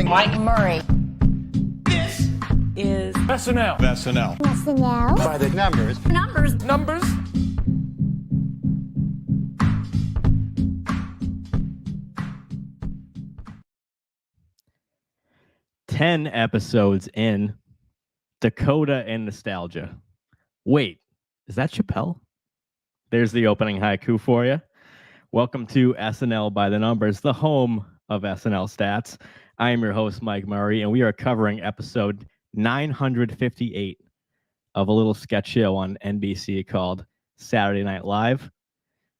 Mike Murray. This is SNL. SNL. By the numbers. Numbers. 10 episodes in, Dakota and nostalgia. Wait, is that Chappelle? There's the opening haiku for you. Welcome to SNL By The Numbers, the home of SNL stats. I am your host, Mike Murray, and we are covering episode 958 of a little sketch show on NBC called Saturday Night Live.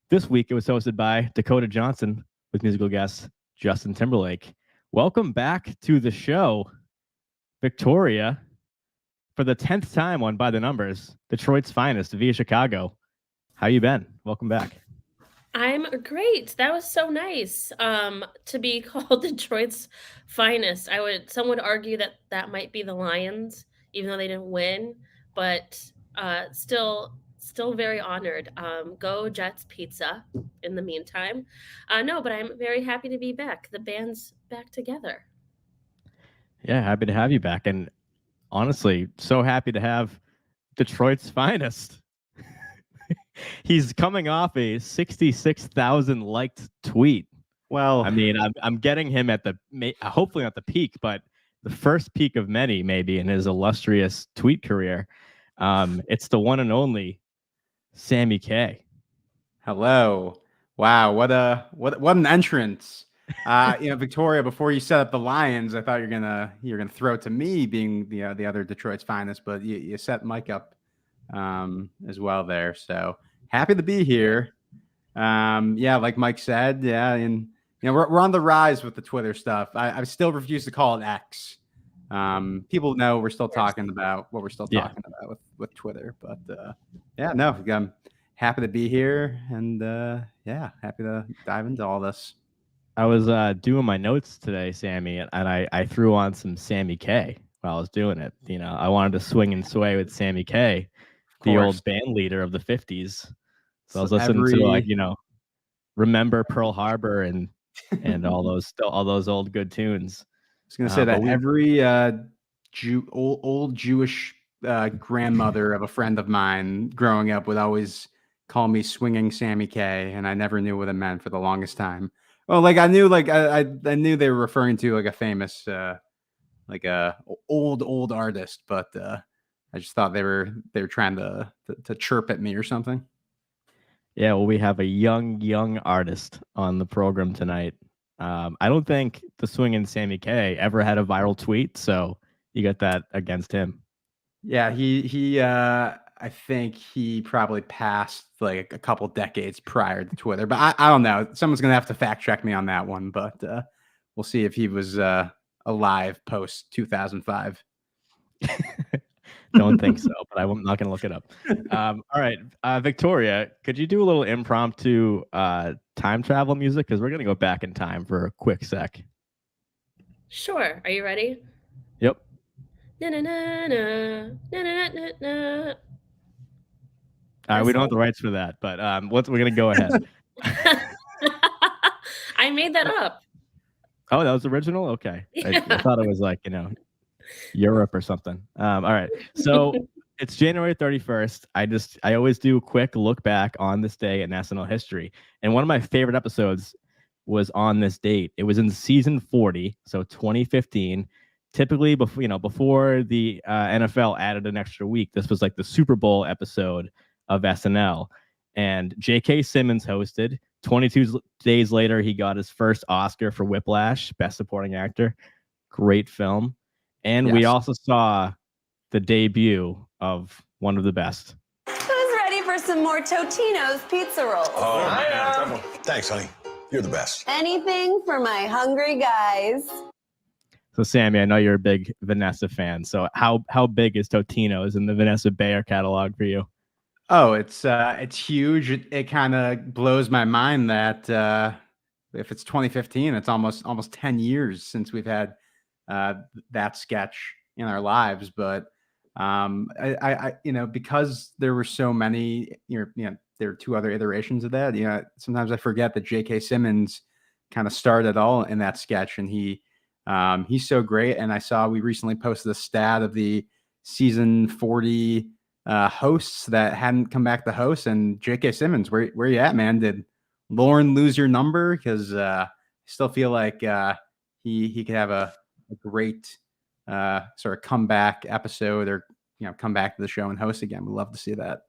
This week, it was hosted by Dakota Johnson with musical guest Justin Timberlake. Welcome back to the show, Victoria, for the 10th time on By The Numbers, Detroit's finest via Chicago. How you been? Welcome back. I'm great. That was so nice to be called Detroit's finest. Some would argue that might be the Lions, even though they didn't win, but still very honored. Go Jets Pizza in the meantime. No, but I'm very happy to be back. The band's back together. Yeah, happy to have you back. And honestly, so happy to have Detroit's finest. He's coming off a 66,000 liked tweet. Well, I mean, I'm getting him at hopefully not the peak, but the first peak of many maybe in his illustrious tweet career. It's the one and only Sammy Kay. Hello. Wow, what an entrance. Victoria, before you set up the Lions, I thought you're gonna throw it to me being the other Detroit's finest, but you set Mike up as well there. So happy to be here. Like Mike said, and we're on the rise with the Twitter stuff. I still refuse to call it X. People know we're still talking about what we're still talking about with Twitter, but I'm happy to be here and happy to dive into all this. I was doing my notes today, Sammy, and I threw on some Sammy Kay while I was doing it. I wanted to swing and sway with Sammy Kay, the old band leader of the 50s. So I was listening to Remember Pearl Harbor and all those old good tunes. I was going to say that every old Jewish grandmother of a friend of mine growing up would always call me Swinging Sammy Kay, and I never knew what it meant for the longest time. Well, I knew I knew they were referring to a famous old artist, but I just thought they were trying to chirp at me or something. Yeah, well, we have a young artist on the program tonight. I don't think the Swingin' Sammy Kay ever had a viral tweet, so you got that against him. Yeah, he I think he probably passed a couple decades prior to Twitter, but I don't know. Someone's gonna have to fact check me on that one, but we'll see if he was alive post 2005. Don't think so, but I'm not gonna look it up. All right, Victoria, could you do a little impromptu time travel music, because we're gonna go back in time for a quick sec. Sure. Are you ready? Yep. Na na na na na na na na. All right, we don't have the rights for that, but we're gonna go ahead. I made that up. Oh, that was original? Okay. Yeah. I thought it was Europe or something. All right. So it's January 31st. I always do a quick look back on this day in SNL history. And one of my favorite episodes was on this date. It was in season 40, so 2015. Typically before the NFL added an extra week, this was the Super Bowl episode of SNL. And J.K. Simmons hosted. 22 days later, he got his first Oscar for Whiplash, Best Supporting Actor. Great film. And we also saw the debut of one of the best. Who's ready for some more Totino's pizza rolls? Oh, man. Thanks, honey. You're the best. Anything for my hungry guys. So, Sammy, I know you're a big Vanessa fan. So how big is Totino's in the Vanessa Bayer catalog for you? Oh, it's huge. It kind of blows my mind that if it's 2015, it's almost 10 years since we've had that sketch in our lives. But I because there were so many, there are two other iterations of that. Sometimes I forget that J.K. Simmons kind of started all in that sketch, and he He's so great. And I saw we recently posted a stat of the season 40 hosts that hadn't come back to host. And J.K. Simmons, where you at, man? Did Lauren lose your number? Because I still feel like he could have a great sort of comeback episode, or come back to the show and host again. We'd love to see that.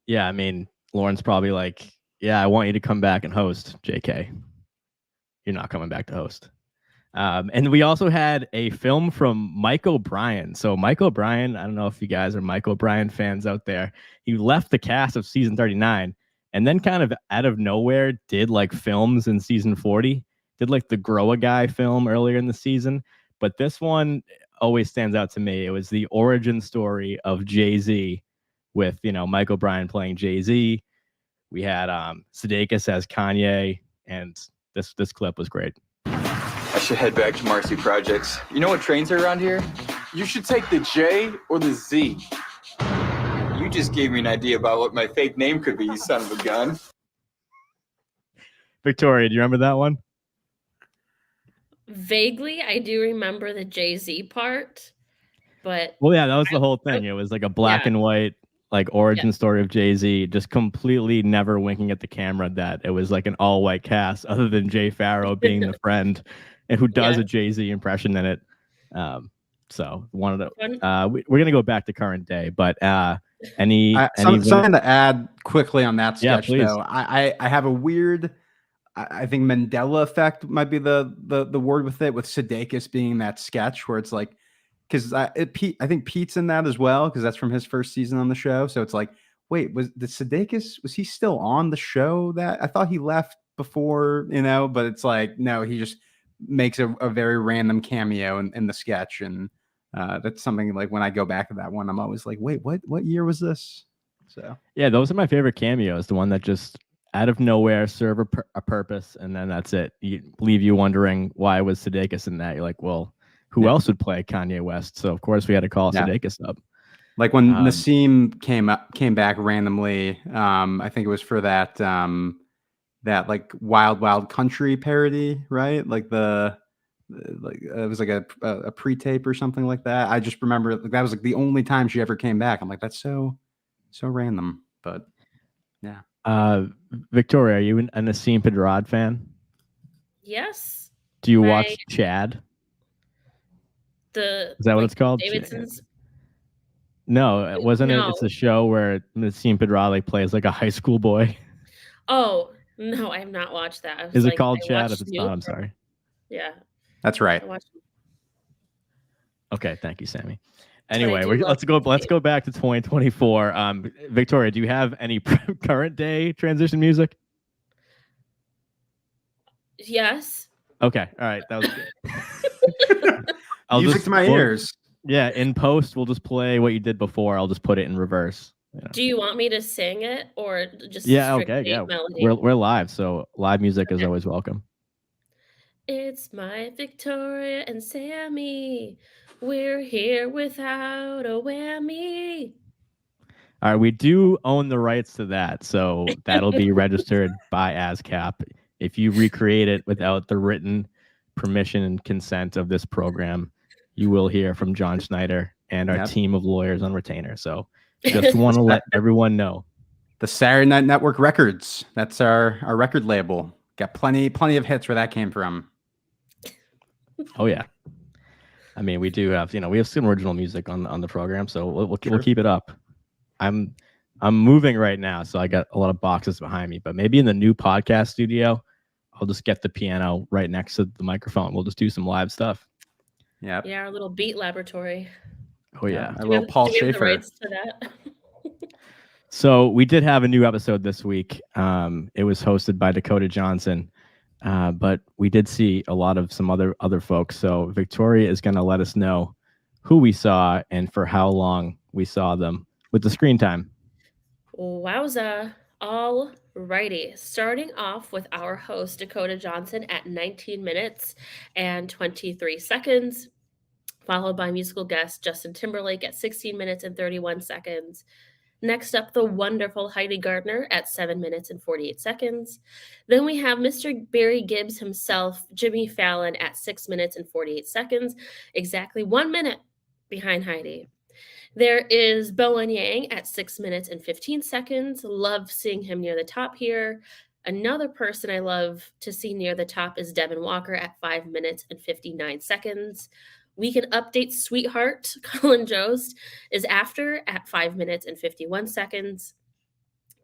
Yeah, I mean, Lauren's probably like, yeah, I want you to come back and host, JK. You're not coming back to host. And we also had a film from Mike O'Brien. So Mike O'Brien, I don't know if you guys are Mike O'Brien fans out there. He left the cast of season 39 and then kind of out of nowhere did like films in season 40. Did like the Grow a Guy film earlier in the season. But this one always stands out to me. It was the origin story of Jay-Z with, Mike O'Brien playing Jay-Z. We had Sudeikis as Kanye, and this clip was great. I should head back to Marcy Projects. You know what trains are around here? You should take the J or the Z. You just gave me an idea about what my fake name could be, you son of a gun. Victoria, do you remember that one? Vaguely, I do remember the Jay-Z part, but well, yeah, that was the whole thing. It was like a black and white like origin story of Jay-Z, just completely never winking at the camera that it was like an all-white cast other than Jay Farrow being the friend and who does a Jay-Z impression in it. So wanted to we're gonna go back to current day, but something to add quickly on that sketch, please. though. I have a weird, I think Mandela effect might be the word with it, with Sudeikis being that sketch where it's like, because I think Pete's in that as well, because that's from his first season on the show. So it's like, wait, was he still on the show? That I thought he left before, but it's like, no, he just makes a very random cameo in the sketch. And that's something like when I go back to that one, I'm always like, wait, what year was this? So yeah, those are my favorite cameos. The one that just out of nowhere serve a purpose, and then that's it. Leave you wondering why was Sudeikis in that. You're like, well, who else would play Kanye West? So of course we had to call Sudeikis up. Like when Nassim came back randomly. I think it was for that like Wild Wild Country parody, right? Like it was like a pre-tape or something like that. I just remember that was like the only time she ever came back. I'm like, that's so random, but yeah. Victoria, are you a Nassim Pedrad fan? Yes. Do you watch Chad? Is that what it's called? Davidson's? No, it wasn't. No. It's a show where Nassim Pedrad plays like a high school boy. Oh no, I have not watched that. Is it called Chad? If it's not, I'm sorry. Yeah, that's right. Okay, thank you, Sammy. Anyway, let's go back to 2024. Victoria, do you have any current day transition music? Yes. Okay, all right, that was good. Music to my ears. Yeah, in post, we'll just play what you did before. I'll just put it in reverse. Do you want me to sing it or just melody? We're live, so live music is Okay. always welcome. It's my Victoria and Sammy. We're here without a whammy. All right, we do own the rights to that, so that'll be registered by ASCAP. If you recreate it without the written permission and consent of this program, you will hear from John Schneider and our team of lawyers on retainer. So just want to let everyone know. The Saturday Night Network Records. That's our record label. Got plenty of hits where that came from. Oh yeah. I mean, we do have, we have some original music on the program, so we'll keep it up. I'm moving right now, so I got a lot of boxes behind me, but maybe in the new podcast studio, I'll just get the piano right next to the microphone. We'll just do some live stuff. Yeah. Yeah, our little beat laboratory. Oh yeah. A little Paul Schaefer. The rights to that? So we did have a new episode this week. It was hosted by Dakota Johnson. But we did see a lot of some other folks. So Victoria is going to let us know who we saw and for how long we saw them with the screen time. Wowza. All righty. Starting off with our host, Dakota Johnson, at 19 minutes and 23 seconds, followed by musical guest Justin Timberlake at 16 minutes and 31 seconds. Next up, the wonderful Heidi Gardner at 7 minutes and 48 seconds. Then we have Mr. Barry Gibbs himself, Jimmy Fallon, at 6 minutes and 48 seconds, exactly 1 minute behind Heidi. There is Bowen Yang at 6 minutes and 15 seconds. Love seeing him near the top here. Another person I love to see near the top is Devin Walker at 5 minutes and 59 seconds. Weekend Update Sweetheart, Colin Jost, is after at 5 minutes and 51 seconds.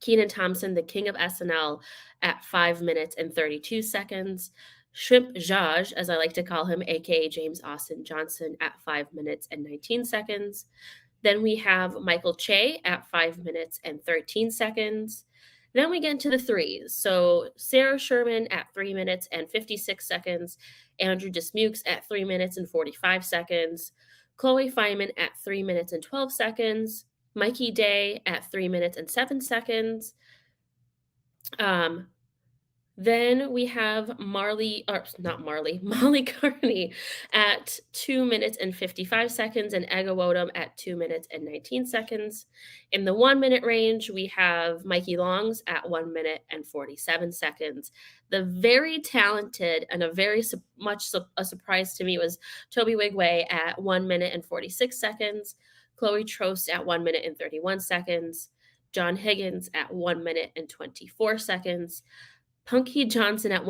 Kenan Thompson, the king of SNL, at 5 minutes and 32 seconds. Shrimp Jaj, as I like to call him, aka James Austin Johnson, at 5 minutes and 19 seconds. Then we have Michael Che at 5 minutes and 13 seconds. Then we get into the threes. So Sarah Sherman at 3 minutes and 56 seconds. Andrew Dismukes at 3 minutes and 45 seconds. Chloe Feynman at 3 minutes and 12 seconds. Mikey Day at 3 minutes and 7 seconds. Then we have Molly Carney at 2 minutes and 55 seconds, and Ega Wodum at 2 minutes and 19 seconds. In the 1 minute range, we have Mikey Longs at 1 minute and 47 seconds. The very talented and a very much a surprise to me was Toby Wigway at 1 minute and 46 seconds, Chloe Trost at 1 minute and 31 seconds, John Higgins at 1 minute and 24 seconds, Punky Johnson at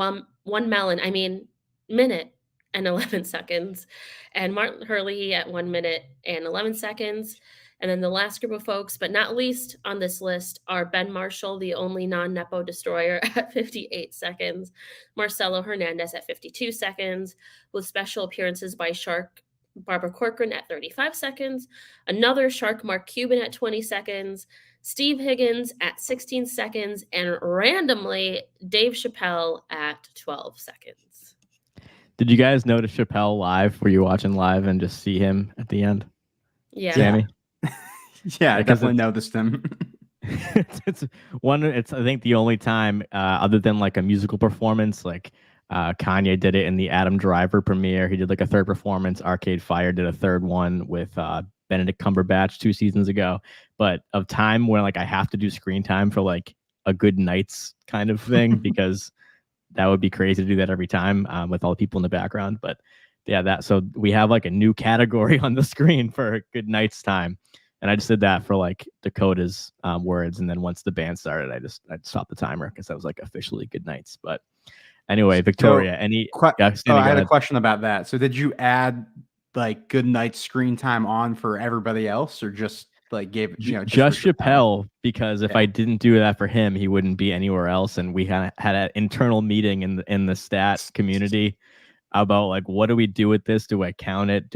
minute and 11 seconds, and Martin Hurley at 1 minute and 11 seconds. And then the last group of folks, but not least on this list, are Ben Marshall, the only non-Nepo destroyer, at 58 seconds, Marcelo Hernandez at 52 seconds, with special appearances by Shark Barbara Corcoran at 35 seconds, another Shark Mark Cuban at 20 seconds, Steve Higgins at 16 seconds, and randomly Dave Chappelle at 12 seconds. Did you guys notice Chappelle live? Were you watching live and just see him at the end? Yeah. Sammy? Yeah, I definitely noticed him. It's I think the only time other than like a musical performance, like Kanye did it in the Adam Driver premiere. He did like a third performance. Arcade Fire did a third one with Benedict Cumberbatch 2 seasons ago. But of time where like I have to do screen time for like a good night's kind of thing, because that would be crazy to do that every time with all the people in the background. But yeah, so we have like a new category on the screen for a good night's time. And I just did that for like Dakota's words. And then once the band started, I stopped the timer because I was like officially good nights. But anyway, Victoria, I had a question about that. So did you add like good night screen time on for everybody else, or just like gave just Chappelle? Because if I didn't do that for him, he wouldn't be anywhere else. And we had an internal meeting in the stat community about like, what do we do with this? Do I count it?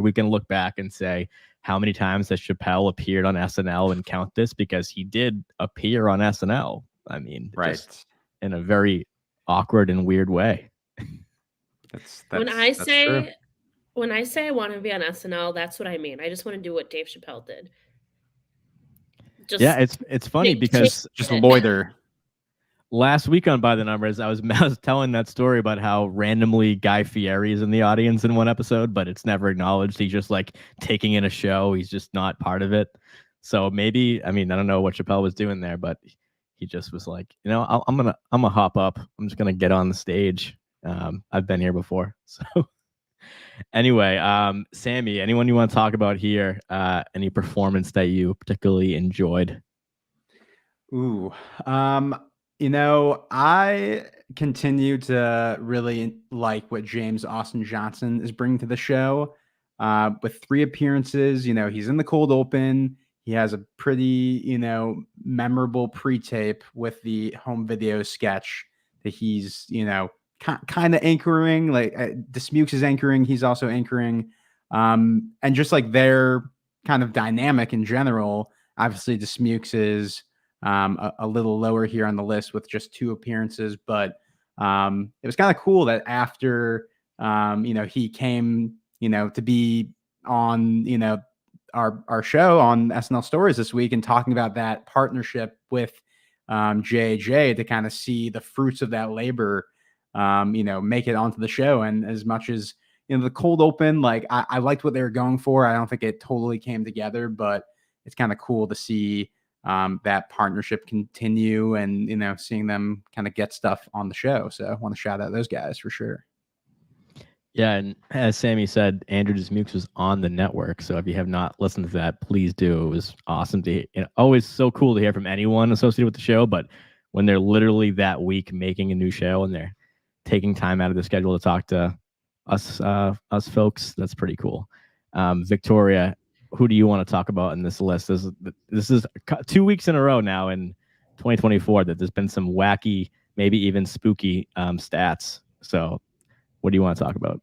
We can look back and say, how many times has Chappelle appeared on SNL and count this? Because he did appear on SNL. I mean, right, just in a very awkward and weird way. When I say I want to be on SNL, that's what I mean. I just want to do what Dave Chappelle did. It's funny because just loiter. Last week on By the Numbers, I was telling that story about how randomly Guy Fieri is in the audience in one episode, but it's never acknowledged. He's just like taking in a show. He's just not part of it. So maybe, I don't know what Chappelle was doing there, but he just was like, I'm gonna hop up. I'm just gonna get on the stage. I've been here before. So anyway, Sammy, anyone you want to talk about here? Any performance that you particularly enjoyed? Ooh, I continue to really like what James Austin Johnson is bringing to the show. With 3 appearances, he's in the cold open. He has a pretty, memorable pre-tape with the home video sketch that he's, kind of anchoring. Like Dismukes is anchoring. He's also anchoring. And just like their kind of dynamic in general, obviously Dismukes is a little lower here on the list with just 2 appearances, but it was kind of cool that after he came to be on our show on SNL Stories this week and talking about that partnership with JJ to kind of see the fruits of that labor make it onto the show. And as much as the cold open, like I liked what they were going for, I don't think it totally came together, but it's kind of cool to see that partnership continue and, seeing them kind of get stuff on the show. So I want to shout out those guys for sure. Yeah, and as Sammy said, Andrew Dismukes was on the network. So if you have not listened to that, please do. It was awesome to hear. Always so cool to hear from anyone associated with the show, but when they're literally that week making a new show and they're taking time out of the schedule to talk to us folks, that's pretty cool. Victoria, who do you want to talk about in this list? This is 2 weeks in a row now in 2024 that there's been some wacky, maybe even spooky stats. So what do you want to talk about?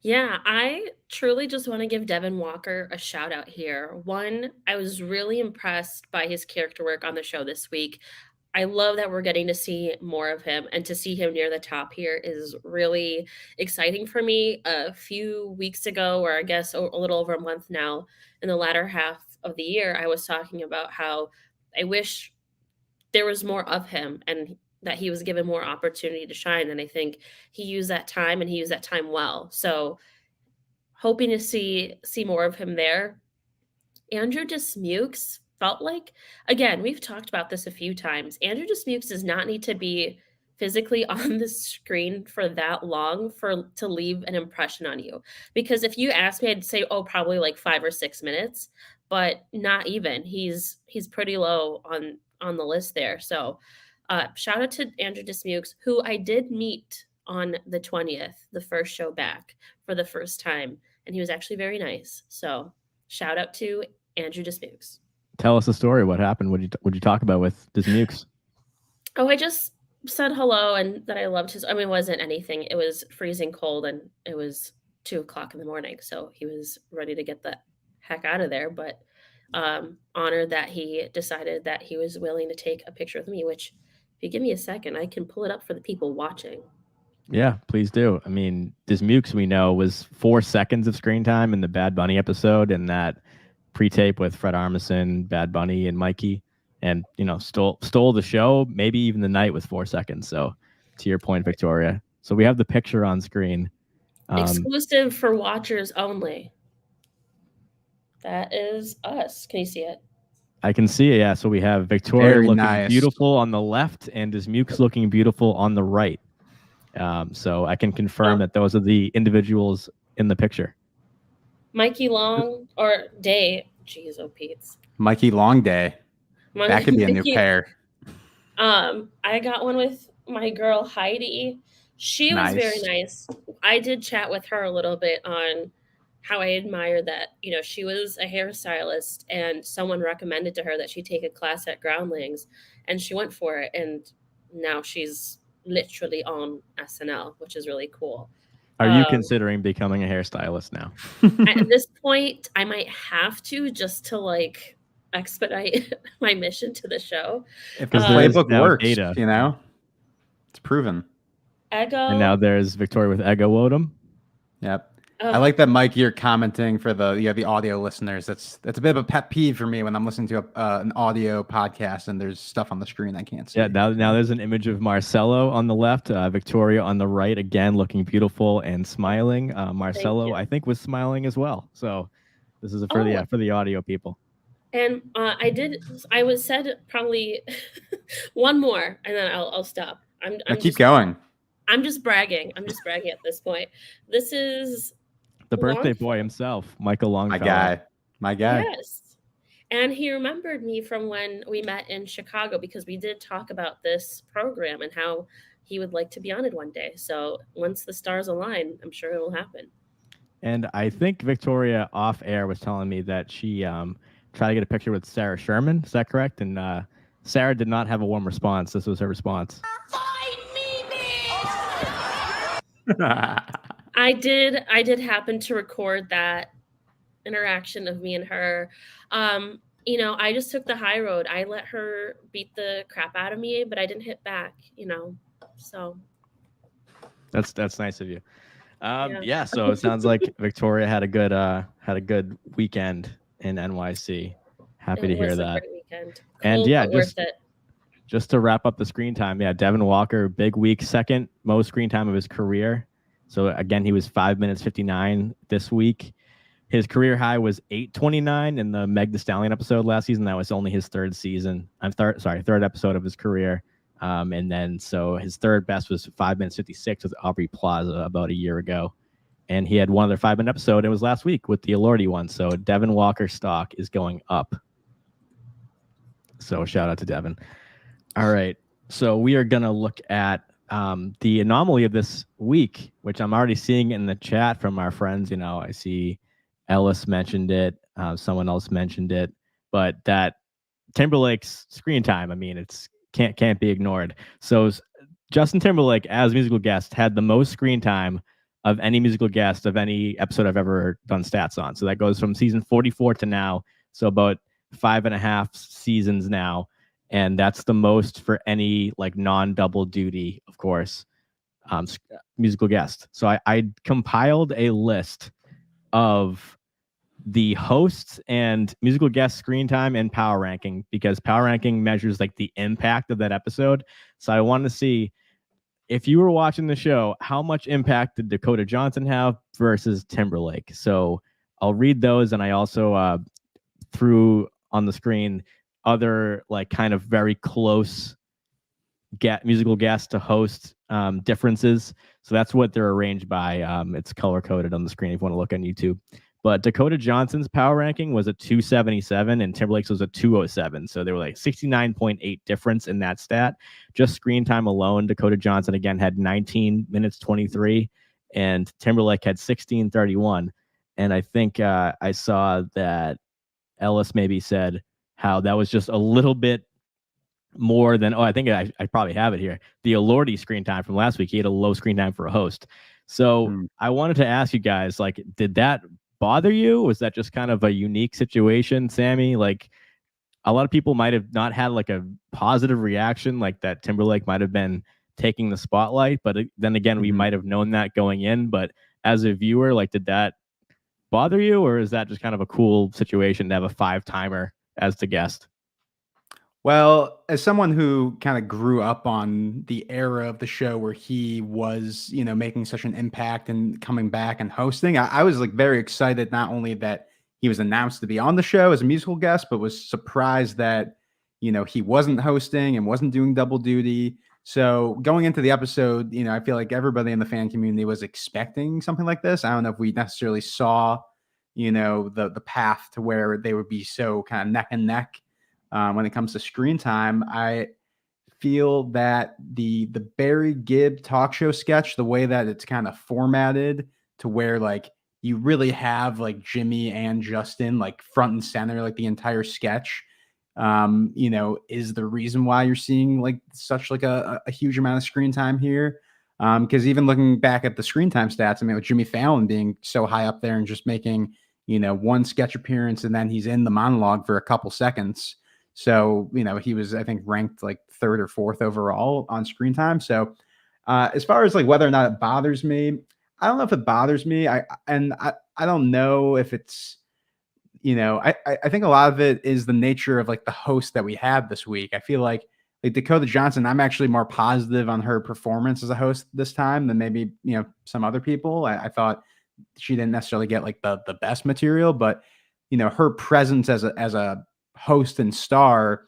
Yeah, I truly just want to give Devin Walker a shout out here. One, I was really impressed by his character work on the show this week. I love that we're getting to see more of him, and to see him near the top here is really exciting for me. A few weeks ago, or I guess a little over a month now, in the latter half of the year, I was talking about how I wish there was more of him and that he was given more opportunity to shine. And I think he used that time, and he used that time well. So hoping to see more of him there. Andrew Dismukes felt like, again, we've talked about this a few times. Andrew Dismukes does not need to be physically on the screen for that long to leave an impression on you. Because if you ask me, I'd say, probably like 5 or 6 minutes, but not even. He's pretty low on the list there. So shout out to Andrew Dismukes, who I did meet on the 20th, the first show back, for the first time. And he was actually very nice. So shout out to Andrew Dismukes. Tell us the story. What happened? What did you talk about with Dismukes? Oh, I just said hello and that I loved his. I mean, it wasn't anything. It was freezing cold and it was 2:00 in the morning. So he was ready to get the heck out of there. But honored that he decided that he was willing to take a picture with me, which if you give me a second, I can pull it up for the people watching. Yeah, please do. I mean, Dismukes, we know, was 4 seconds of screen time in the Bad Bunny episode and that pre-tape with Fred Armisen, Bad Bunny, and Mikey, and stole the show, maybe even the night with 4 seconds. So to your point, Victoria. So we have the picture on screen. Exclusive for watchers only. That is us. Can you see it? I can see it, yeah. So we have Victoria Very looking nice. beautiful on the left and Dismukes looking beautiful on the right. So I can confirm that those are the individuals in the picture. Mikey Long or Day. Jeez, Pete's. Mikey Long Day. That could be a new pair. I got one with my girl Heidi. She was very nice. I did chat with her a little bit on how I admire that, she was a hairstylist and someone recommended to her that she take a class at Groundlings, and she went for it, and now she's literally on SNL, which is really cool. Are you considering becoming a hairstylist now? At this point, I might have to, just to expedite my mission to the show. If the playbook works, data. It's proven. Ego. And now there's Victoria with Ego Odom. Yep. I like that, Mike. You're commenting for the audio listeners. That's a bit of a pet peeve for me when I'm listening to an audio podcast and there's stuff on the screen I can't see. Yeah, now there's an image of Marcelo on the left, Victoria on the right, again looking beautiful and smiling. Marcelo, I think, was smiling as well. So this is for the audio people. And I was said probably one more, and then I'll stop. Keep going. I'm just bragging. I'm just bragging at this point. This is the birthday boy himself, Michael Longfellow. My guy. Yes. And he remembered me from when we met in Chicago, because we did talk about this program and how he would like to be on it one day. So once the stars align, I'm sure it will happen. And I think Victoria off air was telling me that she tried to get a picture with Sarah Sherman. Is that correct? And Sarah did not have a warm response. This was her response. I did happen to record that interaction of me and her. I just took the high road. I let her beat the crap out of me, but I didn't hit back, so. That's nice of you. Yeah, so it sounds like Victoria had a good weekend in NYC. Happy to hear that. Great weekend. And cool, yeah, worth it. Just to wrap up the screen time, Devin Walker, big week, second most screen time of his career. So again, he was 5 minutes 59 this week. His career high was 829 in the Meg Thee Stallion episode last season. That was only his third episode of his career. And then so his third best was 5 minutes 56 with Aubrey Plaza about a year ago. And he had one other 5-minute episode. It was last week with the Elordi one. So Devin Walker's stock is going up. So shout out to Devin. All right. So we are going to look at the anomaly of this week, which I'm already seeing in the chat from our friends. You know, I see Ellis mentioned it. Someone else mentioned it. But that Timberlake's screen time, I mean, it's can't be ignored. So Justin Timberlake, as musical guest, had the most screen time of any musical guest of any episode I've ever done stats on. So that goes from season 44 to now. So about 5.5 seasons now. And that's the most for any like non-double duty, of course, musical guest. So I compiled a list of the hosts and musical guest screen time and power ranking, because power ranking measures like the impact of that episode. So I wanted to see, if you were watching the show, how much impact did Dakota Johnson have versus Timberlake? So I'll read those, and I also threw on the screen other like kind of very close musical guests to host differences. So that's what they're arranged by. It's color coded on the screen if you want to look on YouTube. But Dakota Johnson's power ranking was a 277 and Timberlake's was a 207. So they were like 69.8 difference in that stat. Just screen time alone, Dakota Johnson again had 19 minutes 23 and Timberlake had 16:31. And I think I saw that Ellis maybe said how that was just a little bit more than, I think I probably have it here. The Elordi screen time from last week, he had a low screen time for a host. So I wanted to ask you guys, like, did that bother you? Was that just kind of a unique situation, Sammy? Like, a lot of people might have not had like a positive reaction, like that Timberlake might have been taking the spotlight, but then again, we might have known that going in. But as a viewer, like, did that bother you, or is that just kind of a cool situation to have a 5-timer as the guest? Well, as someone who kind of grew up on the era of the show where he was, you know, making such an impact and coming back and hosting, I was like very excited, not only that he was announced to be on the show as a musical guest, but was surprised that, you know, he wasn't hosting and wasn't doing double duty. So going into the episode, you know, I feel like everybody in the fan community was expecting something like this. I don't know if we necessarily saw, you know, the path to where they would be so kind of neck and neck. When it comes to screen time, I feel that the Barry Gibb talk show sketch, the way that it's kind of formatted to where like you really have like Jimmy and Justin like front and center, like the entire sketch, you know, is the reason why you're seeing like such like a huge amount of screen time here. Because even looking back at the screen time stats, I mean, with Jimmy Fallon being so high up there and just making, you know, one sketch appearance and then he's in the monologue for a couple seconds. So, you know, he was, I think, ranked like 3rd or 4th overall on screen time. So as far as like whether or not it bothers me, I don't know if it bothers me. I don't know if it's, you know, I think a lot of it is the nature of like the host that we had this week. I feel like Dakota Johnson, I'm actually more positive on her performance as a host this time than maybe, you know, some other people. I thought she didn't necessarily get like the best material, but, you know, her presence as a host and star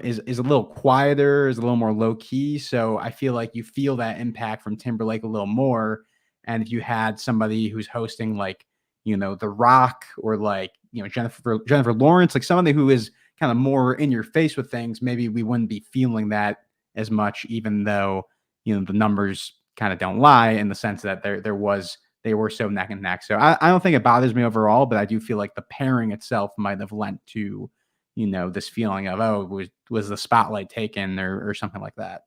is a little quieter, is a little more low key. So I feel like you feel that impact from Timberlake a little more. And if you had somebody who's hosting like, you know, The Rock or like, you know, Jennifer Lawrence, like somebody who is kind of more in your face with things, maybe we wouldn't be feeling that as much, even though, you know, the numbers kind of don't lie in the sense that they were so neck and neck. So I don't think it bothers me overall, but I do feel like the pairing itself might have lent to, you know, this feeling of, oh, was the spotlight taken or something like that.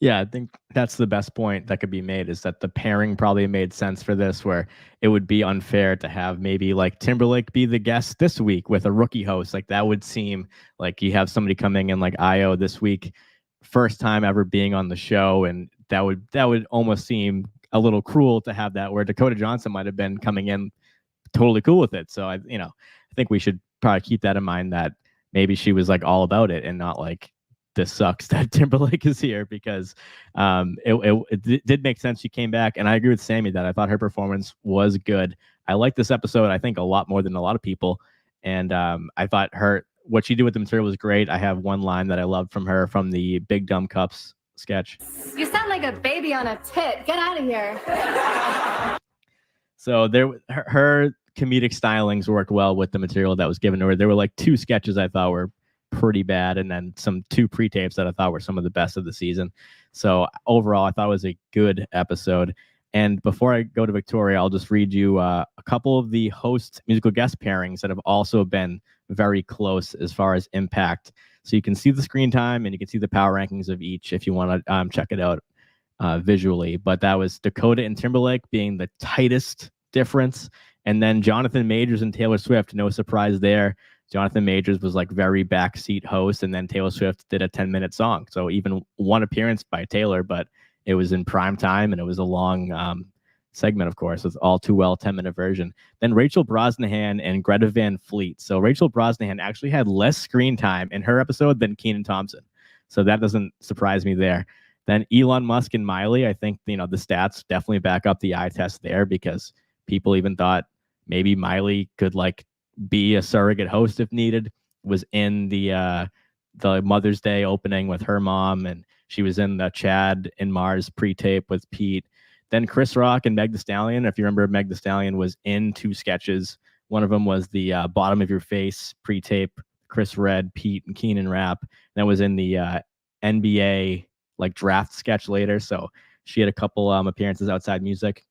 Yeah, I think that's the best point that could be made, is that the pairing probably made sense for this, where it would be unfair to have maybe like Timberlake be the guest this week with a rookie host. Like that would seem like you have somebody coming in like Io this week, first time ever being on the show. And that would almost seem a little cruel to have that, where Dakota Johnson might have been coming in totally cool with it. So I think we should probably keep that in mind, that maybe she was like all about it and not like this sucks that Timberlake is here, because it did make sense she came back. And I agree with Sammy that I thought her performance was good. I like this episode, I think, a lot more than a lot of people. And I thought what she did with the material was great. I have one line that I loved from her from the Big Dumb Cups sketch. You sound like a baby on a tit. Get out of here. So her comedic stylings worked well with the material that was given to her. There were like 2 sketches I thought were pretty bad, and then 2 pre-tapes that I thought were some of the best of the season. So overall, I thought it was a good episode. And before I go to Victoria, I'll just read you a couple of the host musical guest pairings that have also been very close as far as impact. So you can see the screen time and you can see the power rankings of each if you want to check it out visually. But that was Dakota and Timberlake being the tightest difference. And then Jonathan Majors and Taylor Swift, no surprise there. Jonathan Majors was like very backseat host, and then Taylor Swift did a 10-minute song. So even one appearance by Taylor, but it was in prime time and it was a long segment, of course, with All Too Well 10-minute version. Then Rachel Brosnahan and Greta Van Fleet. So Rachel Brosnahan actually had less screen time in her episode than Kenan Thompson. So that doesn't surprise me there. Then Elon Musk and Miley, I think, the stats definitely back up the eye test there, because people even thought maybe Miley could like be a surrogate host if needed. Was in the Mother's Day opening with her mom, and she was in the Chad and Mars pre-tape with Pete. Then Chris Rock and Meg Thee Stallion. If you remember, Meg Thee Stallion was in 2 sketches. One of them was the Bottom of Your Face pre-tape, Chris Red, Pete, and Keenan rap. That was in the NBA like draft sketch later. So she had a couple appearances outside music.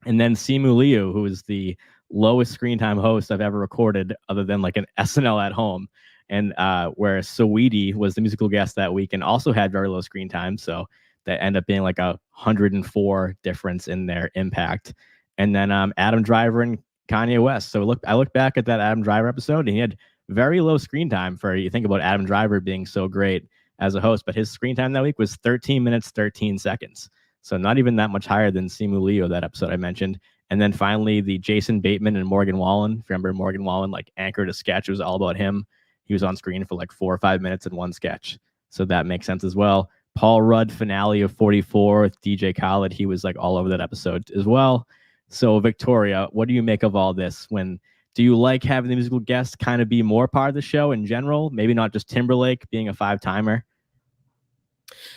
And then Simu Liu, who is the lowest screen time host I've ever recorded, other than like an SNL at home. And where Saweetie was the musical guest that week and also had very low screen time. So that ended up being like 104 difference in their impact. And then Adam Driver and Kanye West. So I look back at that Adam Driver episode, and he had very low screen time for, you think about Adam Driver being so great as a host, but his screen time that week was 13 minutes, 13 seconds. So not even that much higher than Simu Liu, that episode I mentioned. And then finally, the Jason Bateman and Morgan Wallen. If you remember, Morgan Wallen like anchored a sketch. It was all about him. He was on screen for like 4 or 5 minutes in one sketch. So that makes sense as well. Paul Rudd finale of 44 with DJ Khaled. He was like all over that episode as well. So Victoria, what do you make of all this? Do you like having the musical guest kind of be more part of the show in general? Maybe not just Timberlake being a 5-timer.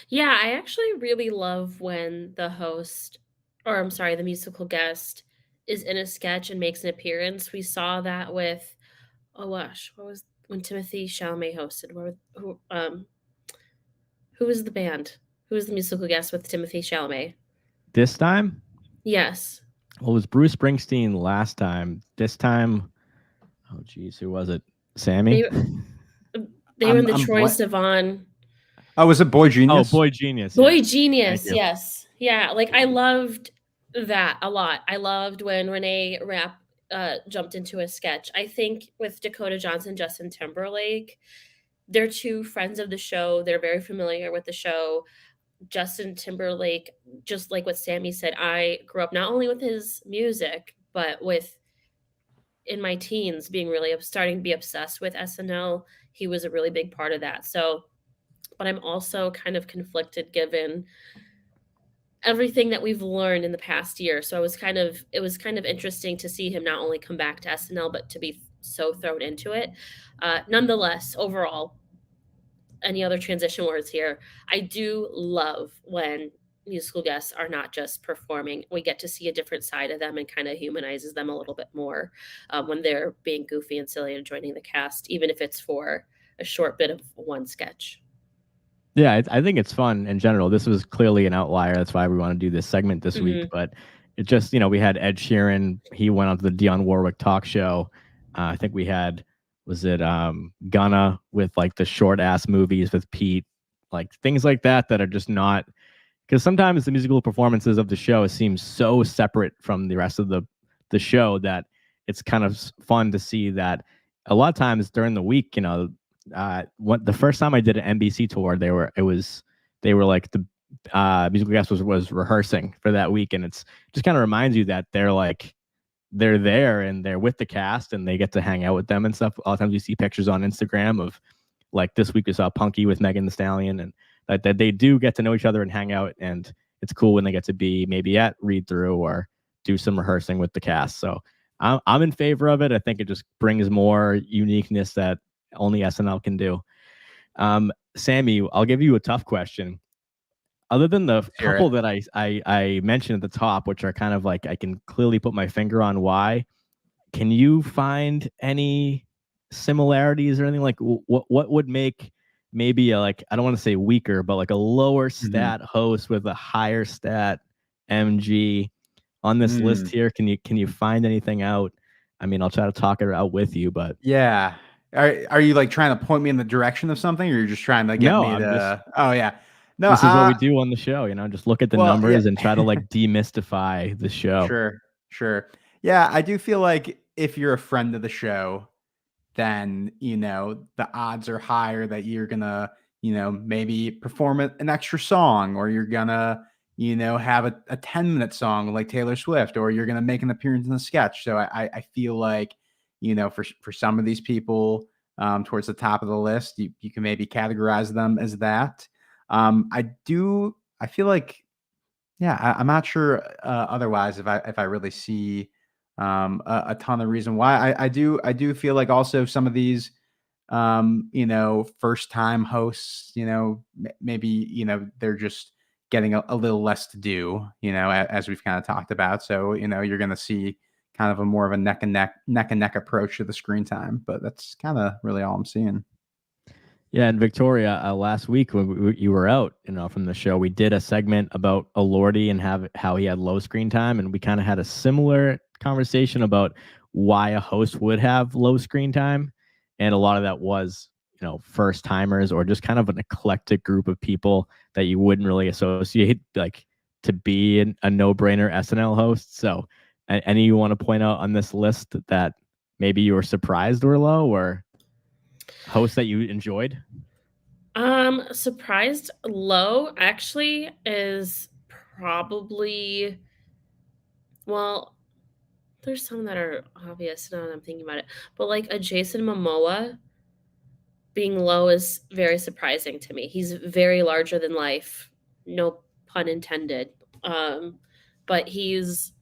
Yeah, I actually really love when the musical guest is in a sketch and makes an appearance. We saw that with, when Timothy Chalamet hosted? Who was the band? Who was the musical guest with Timothy Chalamet? This time? Yes. Well, it was Bruce Springsteen last time. This time, oh geez, who was it? Sammy? They were in the Troye Sivan. Oh, was it Boy Genius? Oh, Boy Genius. Boy Genius, yes. Yeah, like I loved that a lot. I loved when Renee Rapp jumped into a sketch. I think with Dakota Johnson, Justin Timberlake, they're 2 friends of the show. They're very familiar with the show. Justin Timberlake, just like what Sammy said, I grew up not only with his music, but in my teens starting to be obsessed with SNL. He was a really big part of that. So, but I'm also kind of conflicted given everything that we've learned in the past year. So it was kind of interesting to see him not only come back to SNL, but to be so thrown into it. Nonetheless, overall, any other transition words here? I do love when musical guests are not just performing. We get to see a different side of them and kind of humanizes them a little bit more when they're being goofy and silly and joining the cast, even if it's for a short bit of one sketch. Yeah, I think it's fun in general. This was clearly an outlier. That's why we want to do this segment this week. But it just, we had Ed Sheeran. He went on to the Dionne Warwick talk show. I think we had, Gunna with like the short ass movies with Pete, like things like that are just not, because sometimes the musical performances of the show seem so separate from the rest of the show that it's kind of fun to see that a lot of times during the week, the first time I did an NBC tour, they were like the musical guest was rehearsing for that week, and it's just kind of reminds you that they're there and they're with the cast and they get to hang out with them and stuff. A lot of times you see pictures on Instagram of like this week we saw Punky with Megan Thee Stallion, and that they do get to know each other and hang out, and it's cool when they get to be maybe at read through or do some rehearsing with the cast. So I'm in favor of it. I think it just brings more uniqueness that only SNL can do. Sammy, I'll give you a tough question. Other than the couple that I mentioned at the top, which are kind of like I can clearly put my finger on why, can you find any similarities or anything? Like what would make maybe I don't want to say weaker, but like a lower stat host with a higher stat MG on this list here? Can you find anything out? I mean, I'll try to talk it out with you, but yeah. Are you like trying to point me in the direction of something, or you're just trying to get me to? Oh yeah. No, this is what we do on the show, just look at the numbers and try to like demystify the show. Sure. Yeah, I do feel like if you're a friend of the show, then, the odds are higher that you're gonna, maybe perform an extra song, or you're gonna, have a 10-minute song like Taylor Swift, or you're gonna make an appearance in a sketch. So I feel like, for some of these people towards the top of the list, you can maybe categorize them as that. I feel like, I'm not sure otherwise if I really see a ton of reason why. I do feel like also some of these first time hosts, maybe they're just getting a little less to do, as we've kind of talked about. So you're going to see kind of a more of a neck and neck approach to the screen time, but that's kind of really all I'm seeing. Yeah, and Victoria, last week when you were out, from the show, we did a segment about Elordi and how he had low screen time, and we kind of had a similar conversation about why a host would have low screen time, and a lot of that was, first timers or just kind of an eclectic group of people that you wouldn't really associate like to be a no-brainer SNL host. So, any you want to point out on this list that maybe you were surprised were low, or hosts that you enjoyed? Surprised low actually is probably, well, there's some that are obvious now that I'm thinking about it, but like a Jason Momoa being low is very surprising to me. He's very larger than life, no pun intended. But he's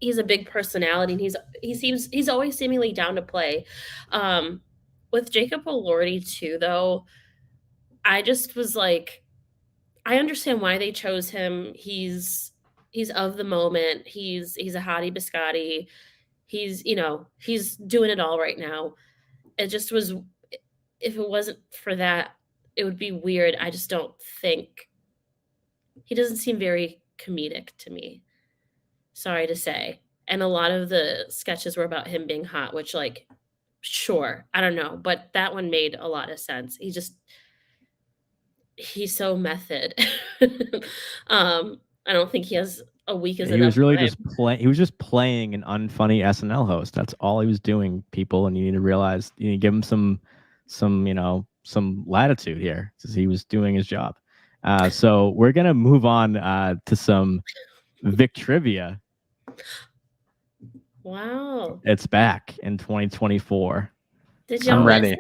a big personality, and he's always seemingly down to play. With Jacob Elordi too, though, I just was like, I understand why they chose him. He's of the moment. He's a hottie biscotti. He's doing it all right now. It just was, if it wasn't for that, it would be weird. I just don't think, he doesn't seem very comedic to me. Sorry to say. And a lot of the sketches were about him being hot, which, like, sure, I don't know, but that one made a lot of sense. He's so method. I don't think he has a week is enough. He was really he was just playing an unfunny SNL host. That's all he was doing, people. And you need to realize, you need to give him some latitude here, because he was doing his job. So we're gonna move on to some Vic trivia. Wow. It's back in 2024. Did y'all I'm ready.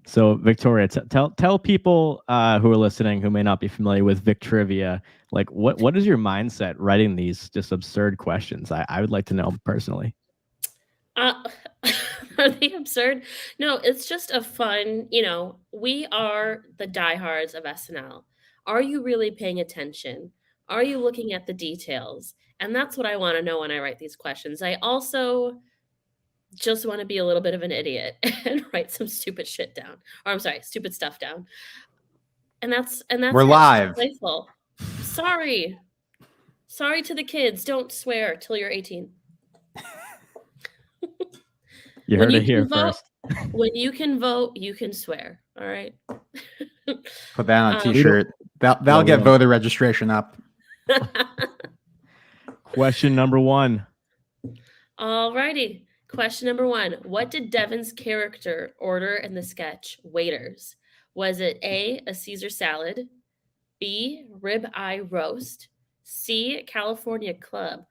So Victoria, tell people who are listening who may not be familiar with Vic trivia, like what is your mindset writing these just absurd questions? I would like to know personally. Are they absurd? No, it's just a fun, we are the diehards of SNL. Are you really paying attention? Are you looking at the details? And that's what I want to know when I write these questions. I also just want to be a little bit of an idiot and write some stupid shit down. Or I'm sorry, stupid stuff down. And that's We're live. Playful. Sorry to the kids. Don't swear till you're 18. You heard it here first. When you can vote, you can swear. All right. Put that on a t-shirt. That'll get voter registration up. Question number 1. All righty. Question number 1. What did Devin's character order in the sketch Waiters? Was it A, a Caesar salad, B, ribeye roast, C, California club,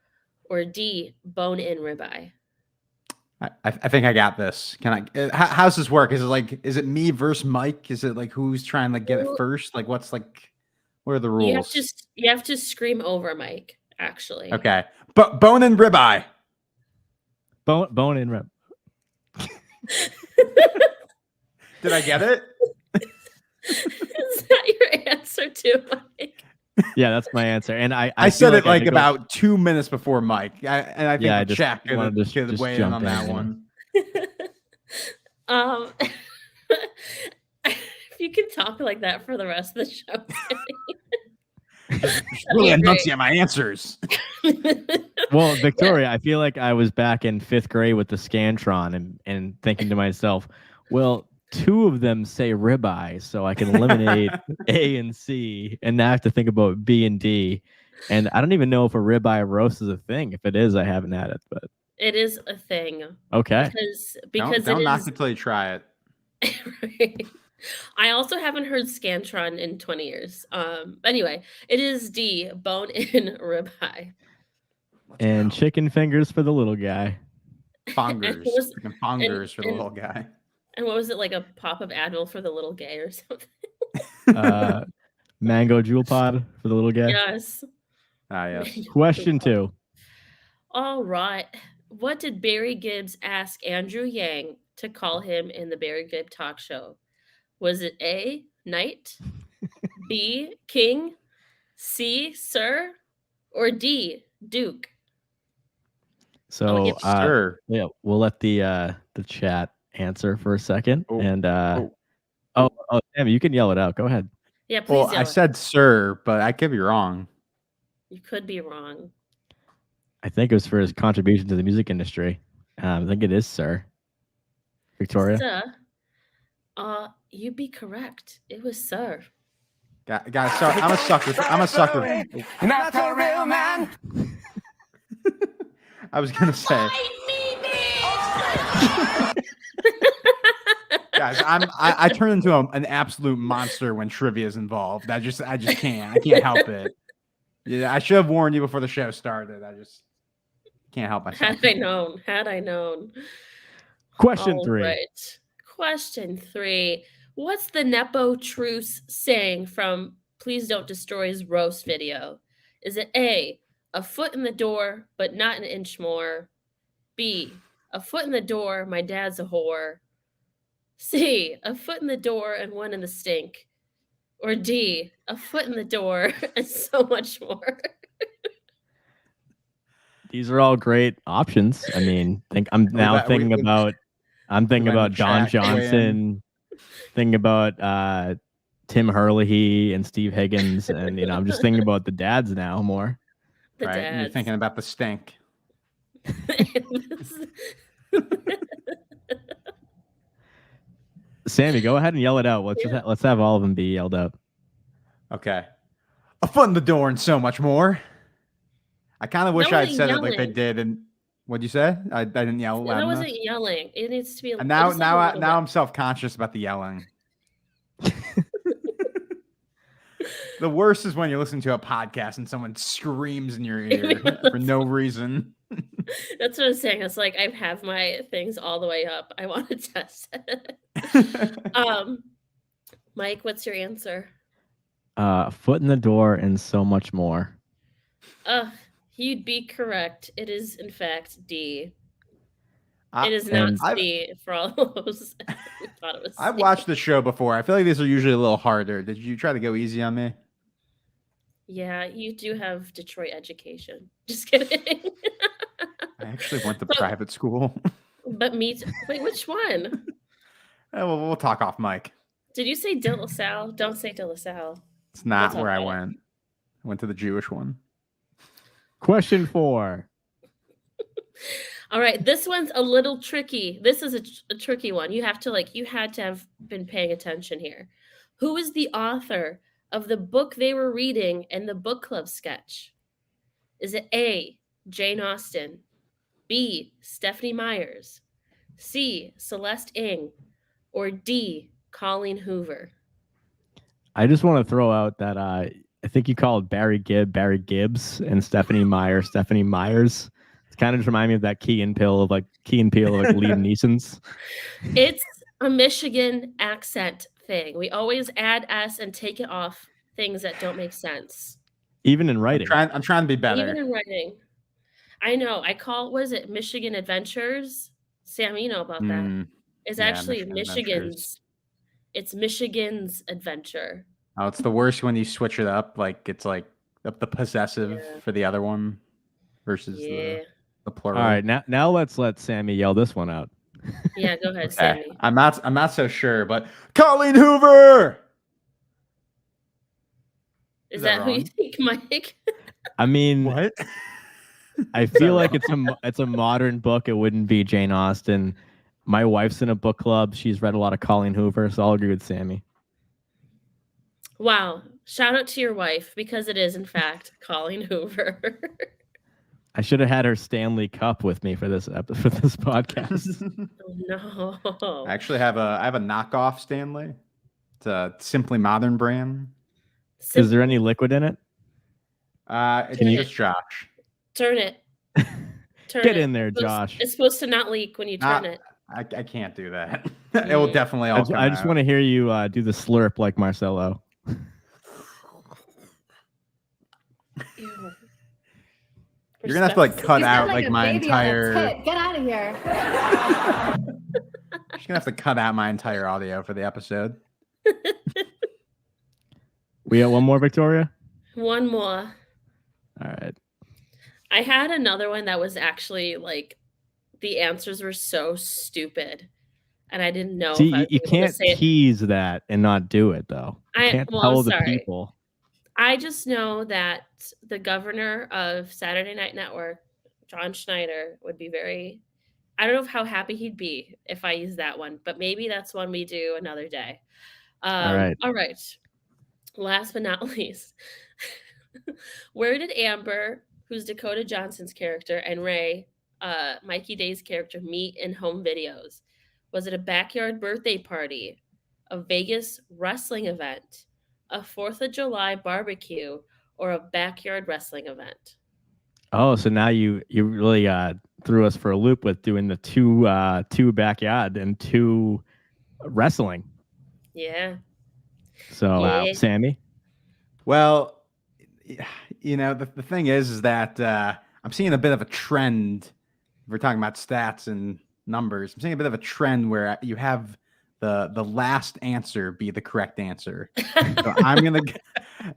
or D, bone-in ribeye? I think I got this. Can I? How does this work? Is it me versus Mike? Is it like who's trying to get it first? Like what's like? What are the rules? You have to scream over Mike. Actually. Okay, but bone and ribeye. Bone in rib. Did I get it? Is that your answer too, Mike? Yeah, that's my answer. And I said feel it like I could about 2 minutes before Mike. I think I Jack wanted to could just weigh in jump on that in. one. If you can talk like that for the rest of the show. Really enunciate my answers. Well, Victoria, I feel like I was back in 5th grade with the Scantron and thinking to myself, well, 2 of them say ribeye, so I can eliminate A and C, and now I have to think about B and D. And I don't even know if a ribeye roast is a thing. If it is, I haven't had it, but It is a thing. okay. Because don't it knock is. it till you try it. Right. I also haven't heard Scantron in 20 years. Anyway, it is D, bone-in ribeye. And chicken fingers for the little guy. Fongers. Freaking fongers for the little guy. And what was it, like a pop of Advil for the little gay or something? Mango jewel pod for the little guy. Yes. Ah, yes. Question 2. All right. What did Barry Gibbs ask Andrew Yang to call him in the Barry Gibbs talk show? Was it A, knight, B, king, C, sir, or D, duke? So sir. Yeah, we'll let the chat answer for a second. Oh, and oh. Sammy, you can yell it out. Go ahead. Yeah, please. Well, I said sir, but I could be wrong. You could be wrong. I think it was for his contribution to the music industry. I think it is sir. Victoria? Sir, you'd be correct. It was sir. Guys, sorry, I'm a sucker. I'm a sucker. You're not a real man. I was gonna say, guys, I turn into an absolute monster when trivia is involved. I just can't. I can't help it. Yeah, I should have warned you before the show started. I just can't help myself. Had I known. Question 3. Right. Question 3. What's the Nepo Truce saying from Please Don't Destroy's roast video? Is it A, a foot in the door, but not an inch more? B, a foot in the door, my dad's a whore? C, a foot in the door and one in the stink? Or D, a foot in the door and so much more? These are all great options. I mean, I'm thinking about Don Johnson, thinking about Tim Hurley and Steve Higgins, and I'm just thinking about the dads now more. Right, and you're thinking about the stink. Sammy, go ahead and yell it out. Let's have all of them be yelled out. Okay. A foot in the door and so much more. I kind of wish I had said yelling. it like they did. And what'd you say? I didn't yell loud That enough. wasn't yelling. It needs to be. And now I'm self-conscious about the yelling. The worst is when you're listening to a podcast and someone screams in your ear for no reason. That's what I'm saying. It's like I have my things all the way up. I want to test it. Mike, what's your answer? Foot in the door and so much more. You'd be correct. It is in fact D. It is not C for all those who thought it was. I've watched the show before. I feel like these are usually a little harder. Did you try to go easy on me? Yeah, you do have Detroit education. Just kidding. I actually went to private school. But wait, which one? We'll talk off mic. Did you say De La Salle? Don't say De La Salle. It's not where I went. I went to the Jewish one. Question 4. All right, this one's a little tricky. This is a tricky one. You had to have been paying attention here. Who is the author of the book they were reading in the book club sketch? Is it A, Jane Austen, B, Stephanie Myers, C, Celeste Ng, or D, Colleen Hoover? I just want to throw out that I think you called Barry Gibbs, and Stephanie Myers. It's kind of just remind me of that Key and Peele of like Liam Neeson's. It's a Michigan accent thing. We always add S and take it off things that don't make sense. Even in writing. I'm trying to be better. Even in writing. I know. I call, what is it, Michigan Adventures? Sam, you know about that. It's actually Michigan's. It's Michigan's adventure. Oh, it's the worst when you switch it up. Like it's like the possessive for the other one versus the plural. All right, now let's let Sammy yell this one out. Yeah, go ahead, Sammy. I'm not so sure, but Colleen Hoover. Is that who you think, Mike? I mean, what? I feel like it's a modern book. It wouldn't be Jane Austen. My wife's in a book club. She's read a lot of Colleen Hoover, so I'll agree with Sammy. Wow. Shout out to your wife, because it is, in fact, Colleen Hoover. I should have had her Stanley Cup with me for this podcast. Oh, no. I actually have a knockoff Stanley. It's a Simply Modern brand. Is there any liquid in it? It's just Josh. Turn it. Get in there, Josh. It's supposed to not leak when you turn it. I can't do that. It will definitely all come I just want to hear you do the slurp like Marcelo. You're gonna have to like cut out like my entire. Get out of here. You're gonna have to cut out my entire audio for the episode. We got one more, Victoria? One more. All right. I had another one that was actually like the answers were so stupid, and I didn't know. See, you can't tease that and not do it though. You can't tell the people. I just know that the governor of Saturday Night Network, John Schneider, would be very. I don't know how happy he'd be if I use that one, but maybe that's one we do another day. All right. All right. Last but not least, where did Amber, who's Dakota Johnson's character, and Ray, Mikey Day's character, meet in home videos? Was it a backyard birthday party, a Vegas wrestling event, a 4th of July barbecue, or a backyard wrestling event? Oh, so now you really threw us for a loop with doing the two backyard and two wrestling. Yeah. So, Sammy? Well, you know, the thing is that I'm seeing a bit of a trend. We're talking about stats and numbers. I'm seeing a bit of a trend where you have the last answer be the correct answer. So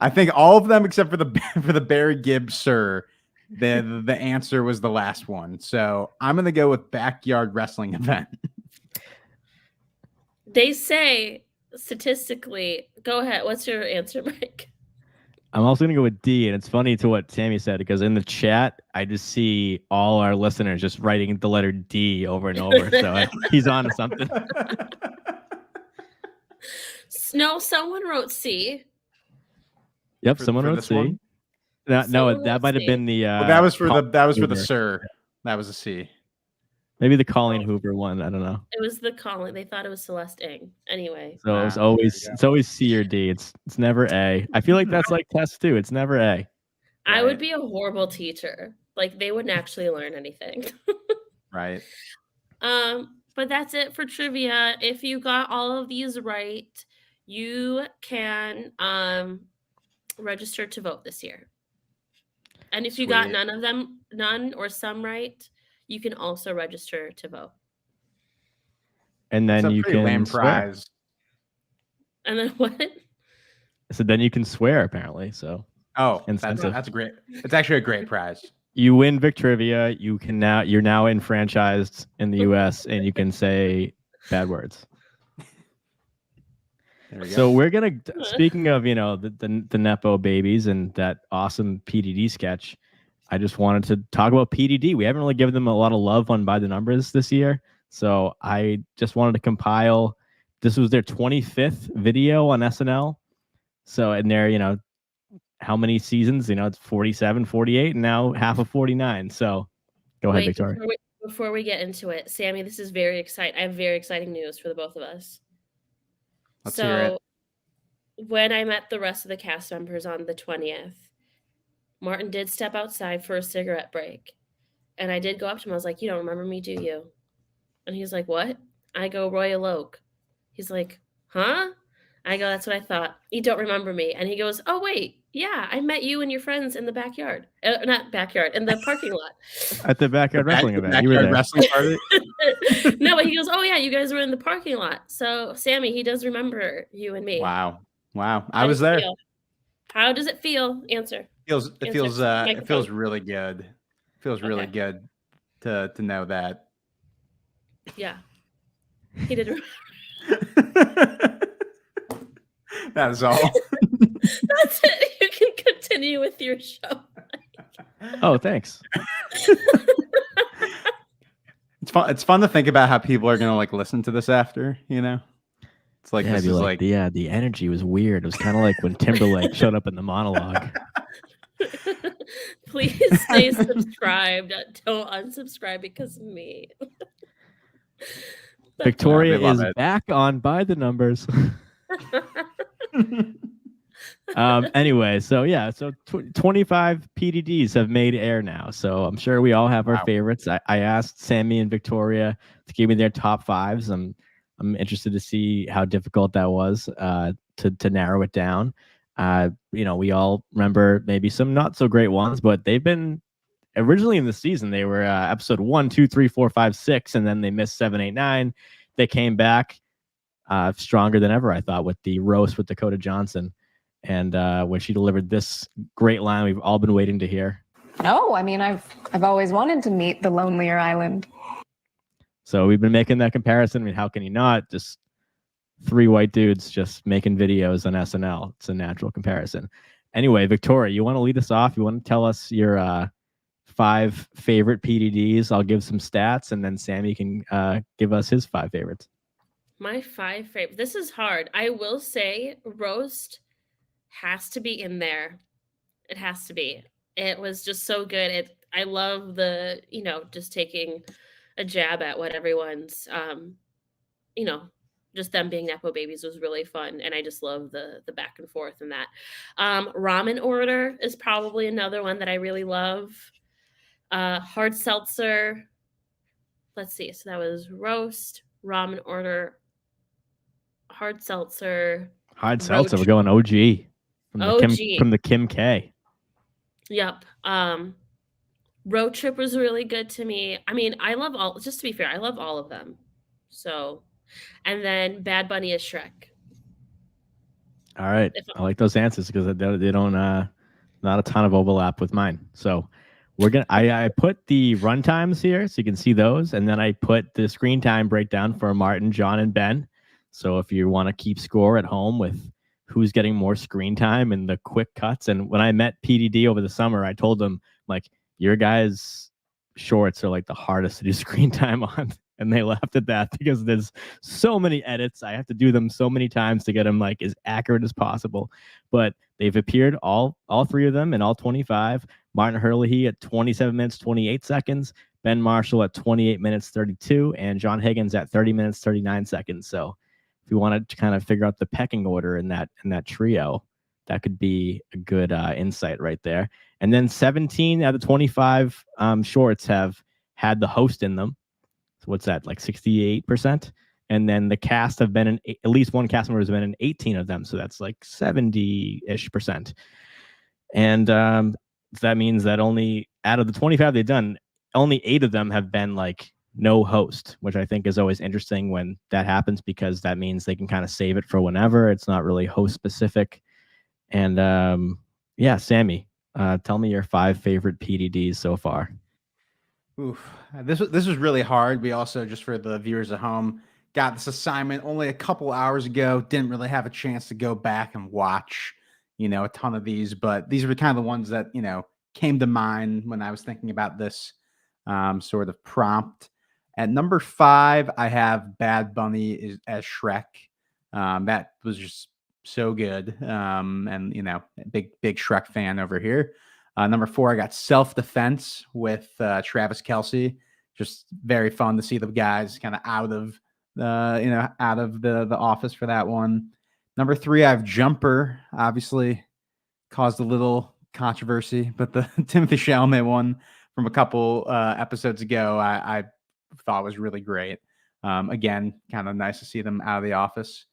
I think all of them except for the Barry Gibbs sir, the answer was the last one. So I'm gonna go with backyard wrestling event. They say statistically, go ahead. What's your answer, Mike? I'm also going to go with D, and it's funny to what Sammy said, because in the chat, I just see all our listeners just writing the letter D over and over. So he's on to something. No, someone wrote C. Yep, someone wrote C. No, that might have been the. Well, that was for the sir. That was a C. Maybe the Colleen Hoover one. I don't know. It was the Colleen. They thought it was Celeste Ng. Anyway. So it's always C or D. It's never A. I feel like that's like test too. It's never A. I would be a horrible teacher. Like they wouldn't actually learn anything. Right. But that's it for trivia. If you got all of these right, you can register to vote this year. And if you got none or some right, you can also register to vote. And then you can lame swear. prize. And then what? So then you can swear apparently. So that's great. It's actually a great prize. You win Victrivia. You're now enfranchised in the US and you can say bad words. So we're gonna speaking of the Nepo babies and that awesome PDD sketch. I just wanted to talk about PDD. We haven't really given them a lot of love on By the Numbers this year. So I just wanted to compile. This was their 25th video on SNL. So, and they're, how many seasons? It's 47, 48, and now half of 49. So go ahead, Victoria. Before we get into it, Sammy, this is very exciting. I have very exciting news for the both of us. Let's hear it. When I met the rest of the cast members on the 20th, Martin did step outside for a cigarette break. And I did go up to him. I was like, "You don't remember me, do you?" And he's like, "What?" I go, "Royal Oak." He's like, "Huh?" I go, "That's what I thought. You don't remember me." And he goes, "Oh, wait. Yeah, I met you and your friends in the backyard. Not backyard, in the parking lot." At the backyard wrestling event. You were Backyard there. wrestling party. No, but he goes, "Oh, yeah, you guys were in the parking lot. So, Sammy, he does remember you and me." Wow. I How was does it there. feel? How does it feel? Answer. It Answer. feels it feels Microphone. really good. It feels really Okay. good to know that. Yeah. He did. That is all. That's it. You can continue with your show. Oh, thanks. It's fun to think about how people are gonna like listen to this after, you know. It's like Yeah, this I'd be is like, like the energy was weird. It was kind of like when Timberlake showed up in the monologue. Please stay subscribed. Don't unsubscribe because of me. Victoria we love is it. back on By the Numbers. Anyway, so yeah, so 25 PDDs have made air now. So I'm sure we all have our Wow. favorites. I asked Sammy and Victoria to give me their top fives. I'm interested to see how difficult that was to narrow it down. We all remember maybe some not so great ones, but they've been originally in the season. They were episode 1, 2, 3, 4, 5, 6, and then they missed 7, 8, 9. They came back stronger than ever, I thought, with the roast with Dakota Johnson. And when she delivered this great line we've all been waiting to hear. No, I mean, I've always wanted to meet the lonelier island. So we've been making that comparison. I mean, how can you not? Just 3 white dudes just making videos on SNL. It's a natural comparison. Anyway, Victoria, you want to lead us off? You want to tell us your 5 favorite PDDs? I'll give some stats, and then Sammy can give us his 5 favorites. My 5 favorite. This is hard. I will say roast has to be in there. It has to be. It was just so good. I love the, just taking a jab at what everyone's, just them being Nepo babies was really fun. And I just love the back and forth and that. Ramen order is probably another one that I really love. Hard seltzer. Let's see. So that was roast, ramen order, hard seltzer. Hard seltzer. We're going OG. From the Kim K. Yep. Road Trip was really good to me. I mean, I love all, just to be fair, I love all of them. So, and then Bad Bunny is Shrek. All right. I like those answers because they don't, not a ton of overlap with mine. So we're going to, I put the run times here so you can see those. And then I put the screen time breakdown for Martin, John, and Ben. So if you want to keep score at home with who's getting more screen time and the quick cuts. And when I met PDD over the summer, I told them, like, your guys' shorts are like the hardest to do screen time on. And they laughed at that because there's so many edits. I have to do them so many times to get them like as accurate as possible. But they've appeared all 3 of them in all 25. Martin Herlihy at 27 minutes, 28 seconds. Ben Marshall at 28 minutes, 32. And John Higgins at 30 minutes, 39 seconds. So if you wanted to kind of figure out the pecking order in that trio, that could be a good insight right there. And then 17 out of 25 shorts have had the host in them. So what's that, like 68%? And then the cast have been at least one cast member has been in 18 of them. So that's like 70-ish%. And that means that only out of the 25 they've done, only 8 of them have been like no host, which I think is always interesting when that happens because that means they can kind of save it for whenever. It's not really host specific. And yeah, Sammy, tell me your 5 favorite PDDs so far. Oof. This was really hard. We also, just for the viewers at home, got this assignment only a couple hours ago. Didn't really have a chance to go back and watch, a ton of these, but these were kind of the ones that, came to mind when I was thinking about this sort of prompt. At number 5, I have Bad Bunny as Shrek. That was just so good. And, big Shrek fan over here. Number 4, I got Self-Defense with Travis Kelce. Just very fun to see the guys kind of out of the office for that one. Number 3, I have Jumper. Obviously caused a little controversy, but the Timothy Chalamet one from a couple episodes ago, I thought was really great. Again, kind of nice to see them out of the office.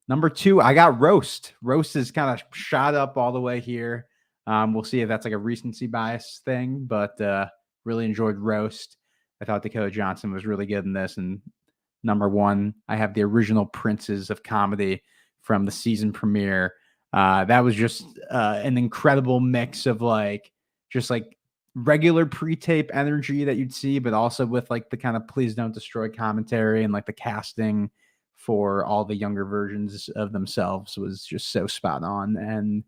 Number 2, I got Roast. Roast is kind of shot up all the way here. We'll see if that's like a recency bias thing, but really enjoyed Roast. I thought Dakota Johnson was really good in this. And number 1, I have the original Princes of Comedy from the season premiere. That was just an incredible mix of just regular pre-tape energy that you'd see, but also with like the kind of Please Don't Destroy commentary, and like the casting for all the younger versions of themselves was just so spot on. And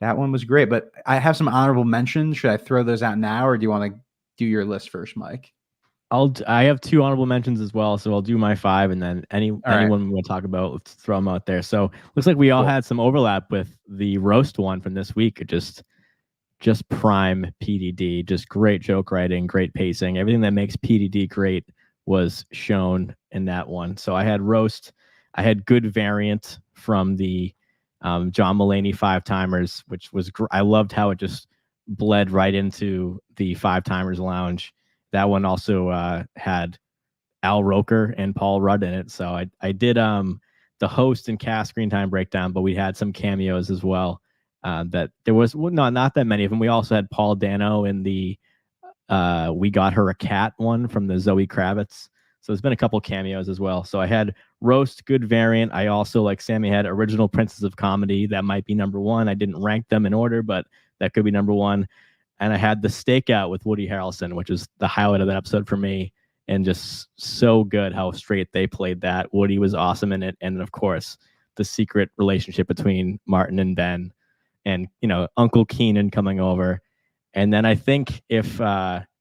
that one was great. But I have some honorable mentions. Should I throw those out now, or do you want to do your list first, Mike? I have 2 honorable mentions as well, so I'll do my 5, and then anyone we want to talk about, let's throw them out there. So looks like we all had some overlap with the Roast one from this week. Just prime PDD, just great joke writing, great pacing. Everything that makes PDD great was shown in that one. So I had Roast. I had good variant from the John Mulaney 5-timers, which was I loved how it just bled right into the 5-timers lounge. That one also had Al Roker and Paul Rudd in it. So I did the host and cast screen time breakdown, but we had some cameos as well. That there was not that many of them. We also had Paul Dano in the We Got Her a Cat one from the Zoe Kravitz. So there's been a couple cameos as well. So I had Roast, good variant. I also, like Sammy, had original Princes of Comedy. That might be number 1. I didn't rank them in order, but that could be number 1. And I had the Stakeout with Woody Harrelson, which is the highlight of that episode for me. And just so good how straight they played that. Woody was awesome in it. And of course, the secret relationship between Martin and Ben. And, Uncle Keenan coming over. And then I think if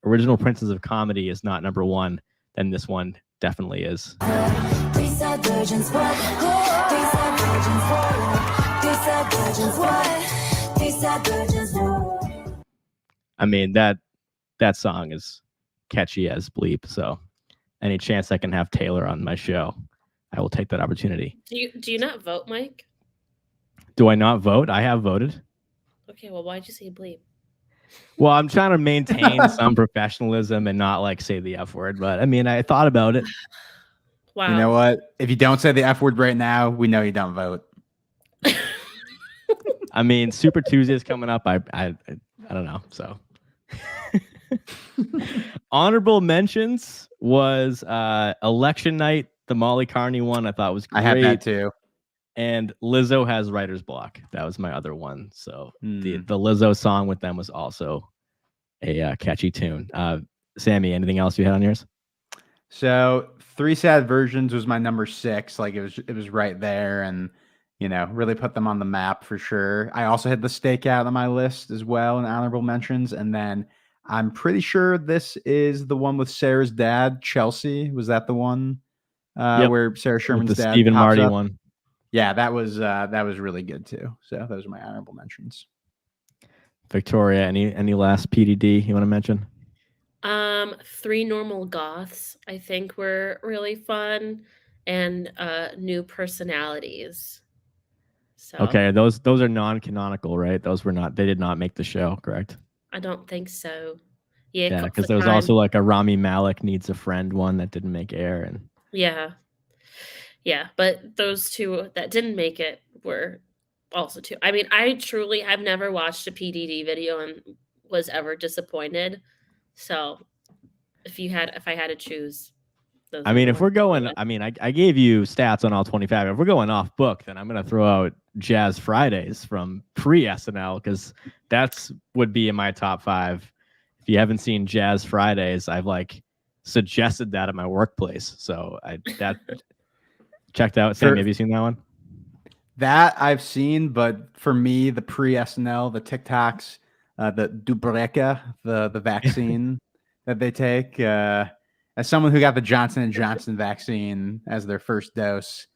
original Princes of Comedy is not number 1, then this one definitely is. I mean, that song is catchy as bleep. So any chance I can have Taylor on my show, I will take that opportunity. Do you not vote, Mike? Do I not vote? I have voted. Okay, well, why'd you say bleep? Well, I'm trying to maintain some professionalism and not say the F word, but I mean, I thought about it. Wow. You know what? If you don't say the F word right now, we know you don't vote. I mean, Super Tuesday is coming up. I don't know. So honorable mentions was election night, the Molly Carney one. I thought was great. I had that too. And Lizzo has writer's block. That was my other one. So the Lizzo song with them was also a catchy tune. Sammy, anything else you had on yours? So 3 Sad Versions was my number 6. Like it was right there, and really put them on the map for sure. I also had the Stakeout on my list as well in honorable mentions. And then I'm pretty sure this is the one with Sarah's dad, Chelsea. Was that the one where Sarah Sherman's with the dad? Stephen Marty up? one. Yeah, that was really good too. So those are my honorable mentions. Victoria, any last PDD you want to mention? 3 Normal Goths, I think, were really fun, and New Personalities. So Okay, those are non-canonical, right? Those were not. They did not make the show, correct? I don't think so. Yeah, Yeah, because there was also like a Rami Malek Needs a Friend one that didn't make air, and yeah, but those 2 that didn't make it were also 2. I mean, I truly have never watched a PDD video and was ever disappointed. So if I had to choose, those I mean, if we're going, I mean, I gave you stats on all 25. If we're going off book, then I'm going to throw out Jazz Fridays from pre-SNL, because that's would be in my top 5. If you haven't seen Jazz Fridays, I've suggested that at my workplace. So that checked out. Sam, have you seen that one? That I've seen, but for me, the pre-SNL, the TikToks, the Dubreka, the vaccine that they take, as someone who got the Johnson & Johnson vaccine as their first dose,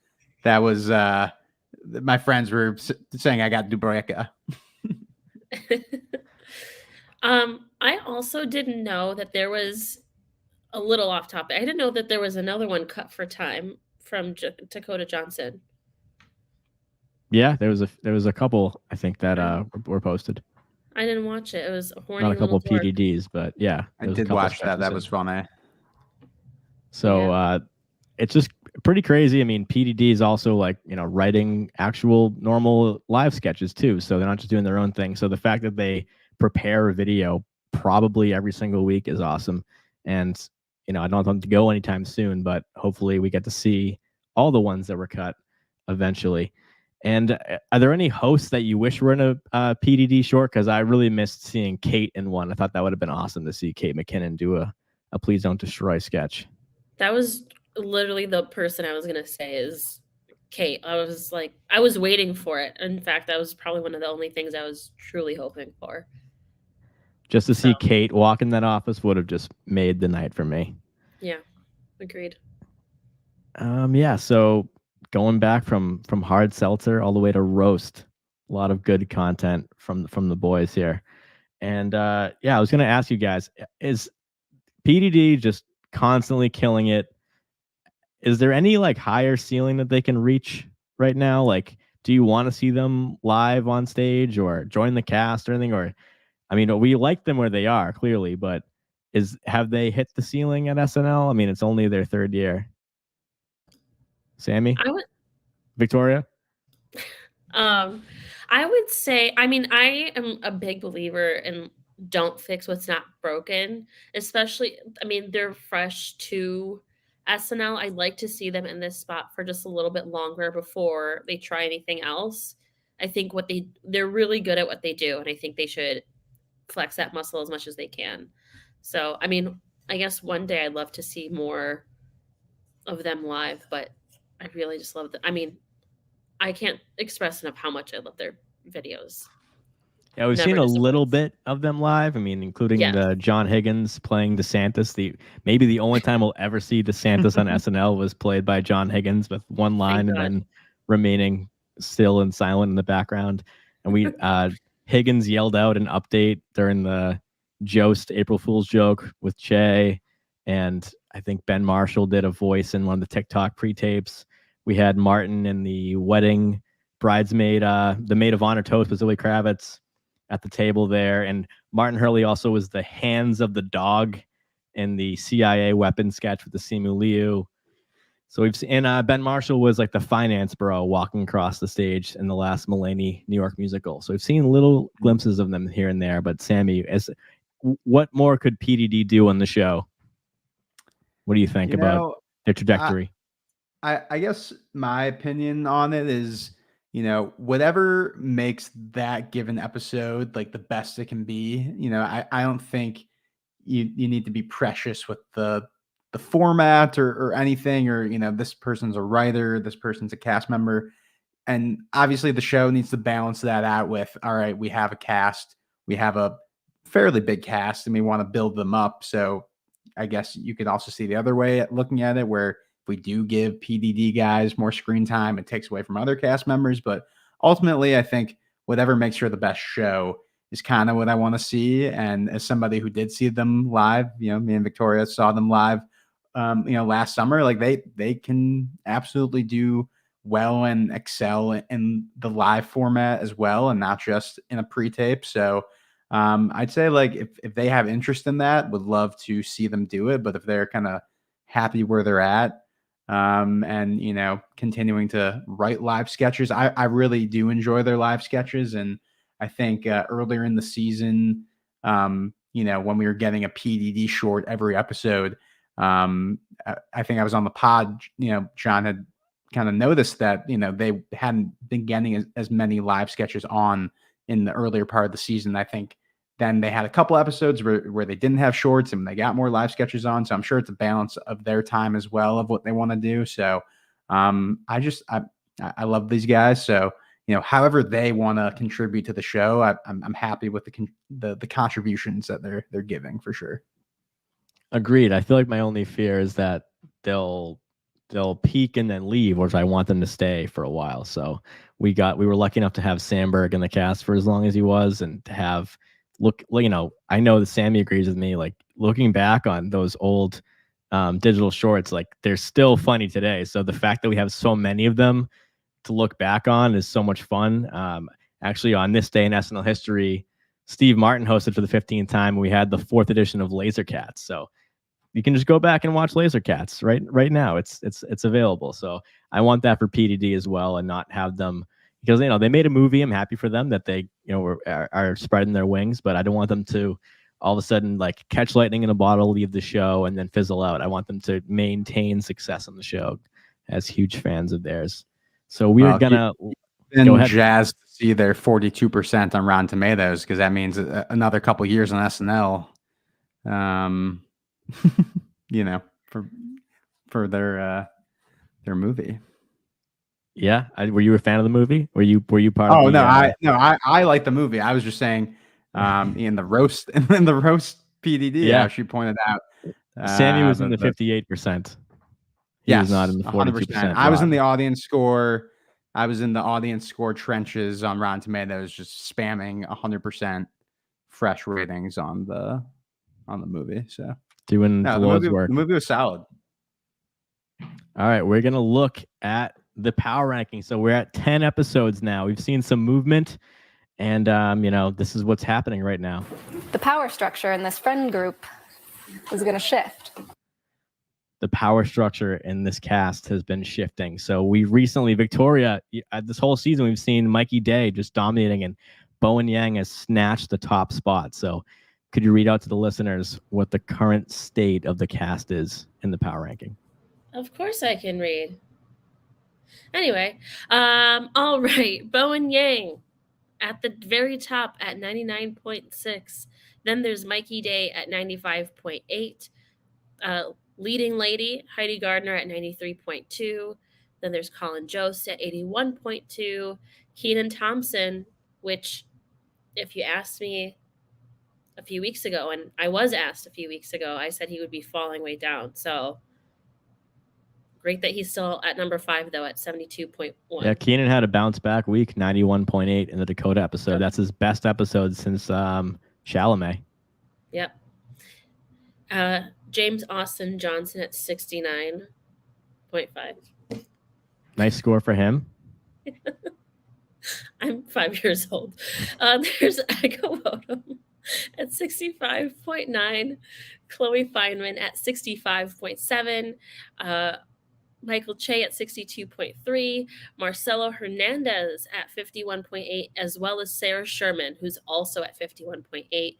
that was my friends were saying I got Dubreka. I also didn't know that there was a little off topic. I didn't know that there was another one, Cut for Time, from Dakota Johnson. Yeah, there was a couple, I think, that were posted. I didn't watch it. It was a horny Not a couple little dork. PDDs, but yeah, I there was a did couple watch that. stretches That in. was funny. So it's just pretty crazy. I mean, PDD is also like, writing actual normal live sketches too. So they're not just doing their own thing. So the fact that they prepare a video probably every single week is awesome. And, I don't want them to go anytime soon, but hopefully we get to see all the ones that were cut eventually. And are there any hosts that you wish were in a PDD short? Because I really missed seeing Kate in one. I thought that would have been awesome to see Kate McKinnon do a Please Don't Destroy sketch. That was literally the person I was going to say is Kate. I was waiting for it. In fact, that was probably one of the only things I was truly hoping for. Just to see Kate walk in that office would have just made the night for me. Yeah, agreed. Yeah, so going back from hard seltzer all the way to roast, a lot of good content from the boys here. And I was going to ask you guys, is PDD just constantly killing it? Is there any like higher ceiling that they can reach right now? Like, do you want to see them live on stage or join the cast or anything? Or, I mean, we like them where they are clearly, but have they hit the ceiling at SNL? I mean, it's only their third year. Sammy? Victoria? I would say, I mean, I am a big believer in don't fix what's not broken, especially, I mean, they're fresh to SNL. I'd like to see them in this spot for just a little bit longer before they try anything else. I think they're really good at what they do, and I think they should flex that muscle as much as they can. So, I mean, I guess one day I'd love to see more of them live, but I really just love I mean, I can't express enough how much I love their videos. Yeah, we've seen a little bit of them live. I mean, including the John Higgins playing DeSantis. Maybe the only time we'll ever see DeSantis on SNL was played by John Higgins with one line and then remaining still and silent in the background. And Higgins yelled out an update during the Jost April Fool's joke with Che, and I think Ben Marshall did a voice in one of the TikTok pre-tapes. We had Martin in the wedding bridesmaid, the maid of honor toast with Zoe Kravitz at the table there. And Martin Hurley also was the hands of the dog in the CIA weapon sketch with the Simu Liu. So we've seen, and Ben Marshall was like the finance bro walking across the stage in the last Mulaney New York musical. So we've seen little glimpses of them here and there. But Sammy, what more could PDD do on the show? What do you think about their trajectory? I guess my opinion on it is, whatever makes that given episode like the best it can be. I don't think you need to be precious with the format or anything, or this person's a writer, this person's a cast member, and obviously the show needs to balance that out with, all right, we have a cast, we have a fairly big cast, and we want to build them up. So I guess you could also see the other way at looking at it, where we do give PDD guys more screen time, it takes away from other cast members. But ultimately, I think whatever makes her the best show is kind of what I want to see. And as somebody who did see them live, me and Victoria saw them live, last summer, like they can absolutely do well and excel in the live format as well, and not just in a pre-tape. So I'd say, like, if they have interest in that, would love to see them do it. But if they're kind of happy where they're at, and continuing to write live sketches, I really do enjoy their live sketches. And I think earlier in the season, when we were getting a PDD short every episode, I think I was on the pod, John had kind of noticed that they hadn't been getting as many live sketches on in the earlier part of the season. I think then they had a couple episodes where they didn't have shorts and they got more live sketches on. So I'm sure it's a balance of their time as well, of what they want to do. So I love these guys. So, however they want to contribute to the show, I'm happy with the contributions that they're giving, for sure. Agreed. I feel like my only fear is that they'll peak and then leave, whereas I want them to stay for a while. So we were lucky enough to have Sandberg in the cast for as long as he was, and to have I know that Sammy agrees with me, like, looking back on those old digital shorts, like, they're still funny today. So the fact that we have so many of them to look back on is so much fun. Actually, on this day in SNL history, Steve Martin hosted for the 15th time. We had the 4th edition of Laser Cats. So you can just go back and watch Laser Cats right now. It's available. So I want that for PDD as well, and not have them, because they made a movie. I'm happy for them that they are spreading their wings, but I don't want them to all of a sudden like catch lightning in a bottle, leave the show, and then fizzle out. I want them to maintain success on the show as huge fans of theirs. So we are gonna go ahead. Jazzed to see their 42% on Rotten Tomatoes, because that means another couple years on SNL. For their movie. Yeah, were you a fan of the movie? Were you part of? Oh no, I like the movie. I was just saying, in the roast PDD, how she pointed out, Sammy was in the 58%. He was not in the 42%. I was in the audience score. I was in the audience score trenches on Rotten Tomatoes, just spamming 100% fresh ratings on the movie. So doing the Lord's work. The movie was solid. All right, we're gonna look at the power ranking. So we're at 10 episodes now. We've seen some movement, and this is what's happening right now. The power structure in this friend group is going to shift. The power structure in this cast has been shifting. So we recently, Victoria, this whole season, we've seen Mikey Day just dominating, and Bowen Yang has snatched the top spot. So could you read out to the listeners what the current state of the cast is in the power ranking? Of course I can read. Anyway, all right. Bowen Yang at the very top at 99.6. Then there's Mikey Day at 95.8. Leading lady, Heidi Gardner at 93.2. Then there's Colin Jost at 81.2. Kenan Thompson, which if you asked me a few weeks ago, and I was asked a few weeks ago, I said he would be falling way down. So great that he's still at number 5, though, at 72.1. Yeah, Kenan had a bounce back week, 91.8 in the Dakota episode. That's his best episode since Chalamet. Yep. James Austin Johnson at 69.5. Nice score for him. I'm 5 years old. There's Echo Odom at 65.9. Chloe Fineman at 65.7. Michael Che at 62.3, Marcelo Hernandez at 51.8, as well as Sarah Sherman, who's also at 51.8,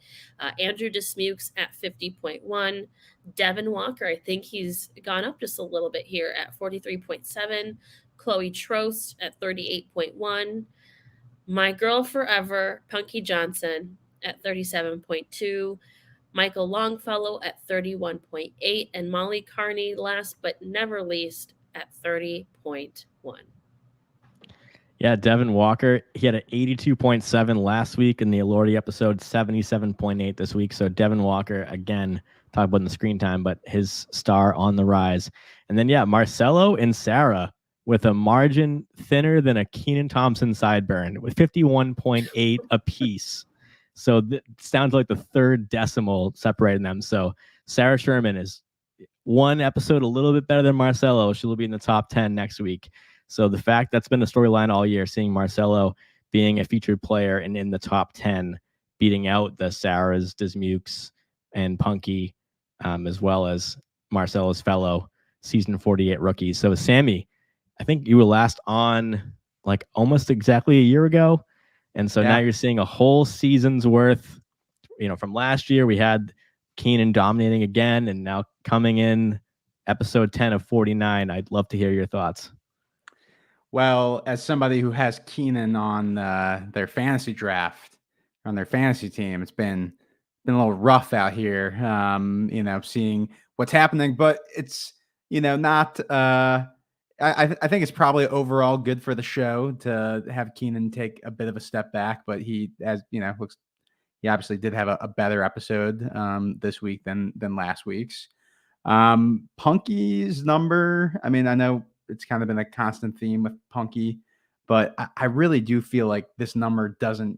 Andrew Dismukes at 50.1, Devin Walker, I think he's gone up just a little bit here at 43.7, Chloe Trost at 38.1, my girl forever, Punky Johnson at 37.2, Michael Longfellow at 31.8, and Molly Carney, last but never least, at 30.1. Yeah, Devin Walker, he had an 82.7 last week in the Elordi episode, 77.8 this week. So Devin Walker, again, talk about in the screen time, but his star on the rise. And then, Marcelo and Sarah with a margin thinner than a Kenan Thompson sideburn with 51.8 apiece. So it sounds like the third decimal separating them. So Sarah Sherman is one episode a little bit better than Marcelo. She'll be in the top 10 next week. So the fact that's been the storyline all year, seeing Marcelo being a featured player and in the top 10, beating out the Sarahs, Dismukes, and Punky, as well as Marcelo's fellow season 48 rookies. So Sammy, I think you were last on like almost exactly a year ago. And so now you're seeing a whole season's worth, from last year. We had Kenan dominating again, and now coming in episode 10 of 49. I'd love to hear your thoughts. Well, as somebody who has Kenan on their fantasy draft, on their fantasy team, it's been a little rough out here, seeing what's happening, but it's, not, I think it's probably overall good for the show to have Kenan take a bit of a step back, but he, as he obviously did have a better episode this week than last week's. Punky's number, I know it's kind of been a constant theme with Punky, but I really do feel like this number doesn't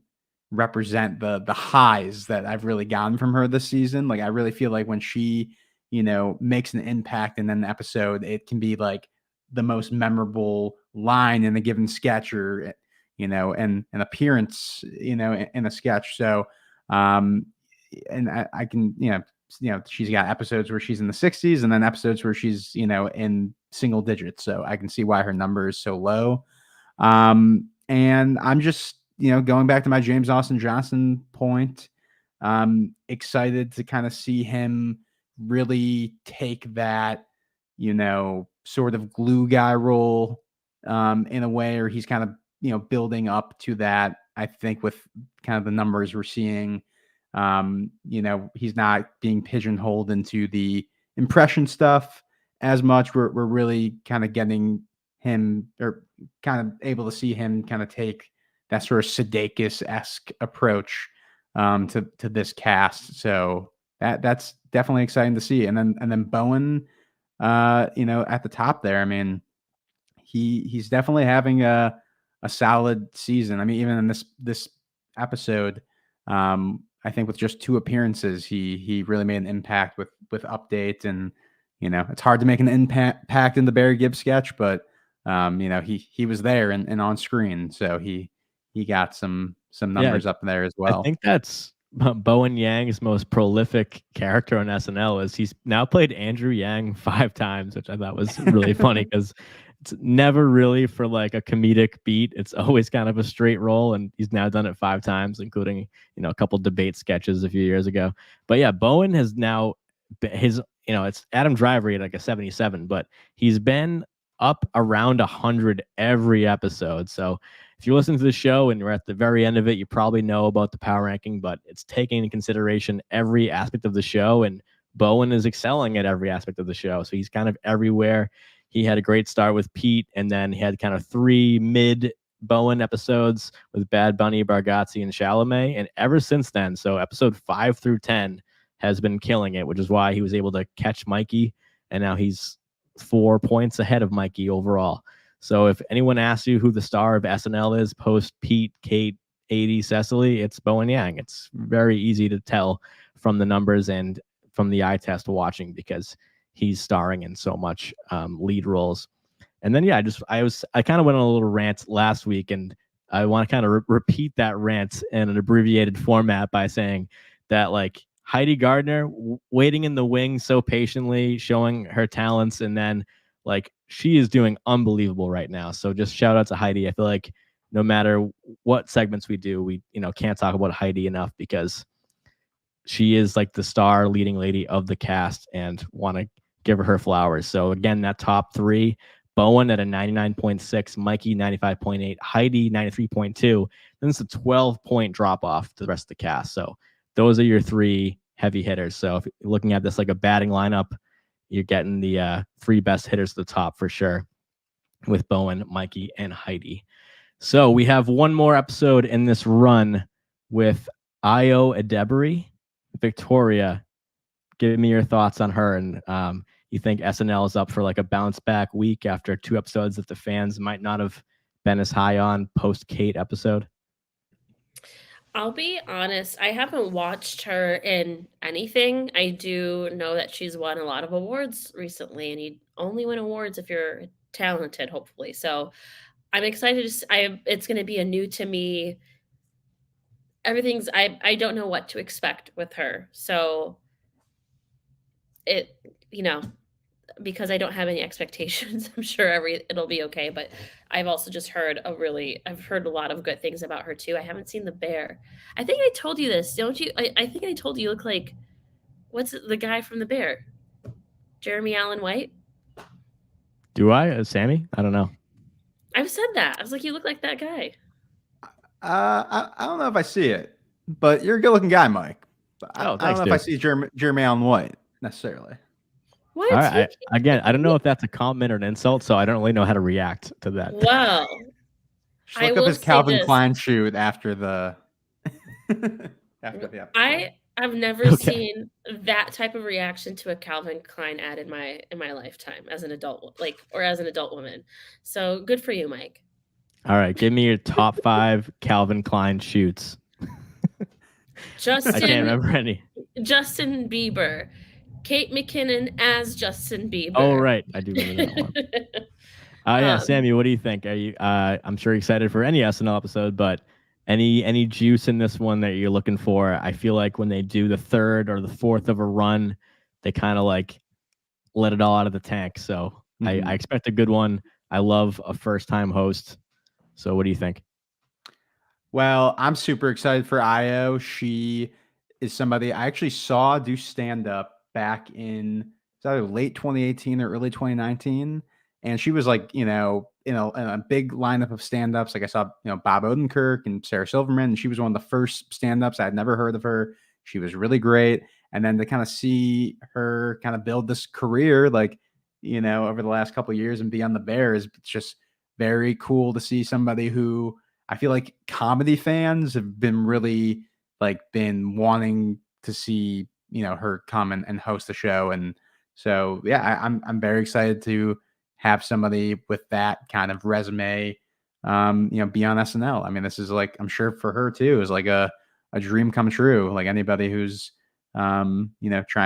represent the highs that I've really gotten from her this season. Like, I really feel like when she, makes an impact in an episode, it can be like the most memorable line in a given sketch or, an appearance, in a sketch. So And I can, she's got episodes where she's in the 60s and then episodes where she's, in single digits. So I can see why her number is so low. And I'm just, going back to my James Austin Johnson point, excited to kind of see him really take that, sort of glue guy role in a way, or he's kind of, building up to that. I think with kind of the numbers we're seeing, he's not being pigeonholed into the impression stuff as much. We're really kind of getting him, or kind of able to see him kind of take that sort of Sudeikis-esque approach to this cast. So that's definitely exciting to see. And then Bowen, at the top there. I mean, he's definitely having a solid season. I mean, even in this episode, I think with just 2 appearances, he really made an impact with updates. And it's hard to make an impact in the Barry Gibbs sketch, but he was there and on screen, so he got some numbers up there as well. I think that's Bowen Yang's most prolific character on SNL. Is he's now played Andrew Yang 5 times, which I thought was really funny because it's never really for like a comedic beat. It's always kind of a straight role, and he's now done it 5 times, including a couple debate sketches a few years ago. But yeah, Bowen has now it's Adam Driver at like a 77, but he's been up around 100 every episode. So if you listen to the show and you're at the very end of it, you probably know about the power ranking, but it's taking into consideration every aspect of the show, and Bowen is excelling at every aspect of the show. So he's kind of everywhere. He had a great start with Pete, and then he had kind of 3 mid Bowen episodes with Bad Bunny, Bargatze, and Chalamet. And ever since then, so episode 5 through 10 has been killing it, which is why he was able to catch Mikey, and now he's 4 points ahead of Mikey overall. So if anyone asks you who the star of SNL is post Pete, Kate, 80, Cecily, it's Bowen Yang. It's very easy to tell from the numbers and from the eye test watching, because he's starring in so much lead roles. And then I kind of went on a little rant last week, and I want to kind of repeat that rant in an abbreviated format by saying that, like, Heidi Gardner waiting in the wings so patiently, showing her talents, and then like she is doing unbelievable right now. So just shout out to Heidi. I feel like no matter what segments we do, we can't talk about Heidi enough, because she is like the star leading lady of the cast, and want to give her flowers. So again, that top 3, Bowen at a 99.6, Mikey 95.8, Heidi 93.2. Then it's a 12-point drop off to the rest of the cast. So those are your 3 heavy hitters. So if you're looking at this like a batting lineup, you're getting the 3 best hitters at the top for sure, with Bowen, Mikey, and Heidi. So we have one more episode in this run with Io Adebari. Victoria, give me your thoughts on her, and you think SNL is up for like a bounce back week after 2 episodes that the fans might not have been as high on post Kate episode? I'll be honest, I haven't watched her in anything. I do know that she's won a lot of awards recently, and you only win awards if you're talented, hopefully. So I'm excited it's going to be a new to me. I don't know what to expect with her. So because I don't have any expectations, I'm sure it'll be okay. But I've also just heard I've heard a lot of good things about her too. I haven't seen The Bear. I think I told you this, don't you? I think I told you look like, what's the guy from The Bear? Jeremy Allen White? Do I? Sammy? I don't know. I've said that. I was like, you look like that guy. I don't know if I see it, but you're a good looking guy, Mike. I don't know if I see Jeremy Allen White necessarily. What? All right. I don't know if that's a compliment or an insult, so I don't really know how to react to that. Wow. Just look up his Calvin Klein shoot after the episode. I've never seen that type of reaction to a Calvin Klein ad in my lifetime as an adult, or as an adult woman. So good for you, Mike. All right, give me your top 5 Calvin Klein shoots. I can't remember any. Justin Bieber. Kate McKinnon as Justin Bieber. Oh, right. I do remember that one. Yeah, Sammy, what do you think? Are you? I'm sure you're excited for any SNL episode, but Any juice in this one that you're looking for? I feel like when they do the third or the fourth of a run, they kind of like let it all out of the tank. So I expect a good one. I love a first-time host. So what do you think? Well, I'm super excited for Io. She is somebody I actually saw do stand-up back in either late 2018 or early 2019. And she was like, in a big lineup of stand-ups. Like I saw, Bob Odenkirk and Sarah Silverman. And she was one of the first stand-ups. I had never heard of her. She was really great. And then to kind of see her kind of build this career, like, over the last couple of years and be on the Bears, it's just very cool to see somebody who I feel like comedy fans have been really been wanting to see, her come and host the show. And so, yeah, I'm very excited to have somebody with that kind of resume, be on SNL. I mean, this is I'm sure for her too, is like a dream come true. Like anybody who's, trying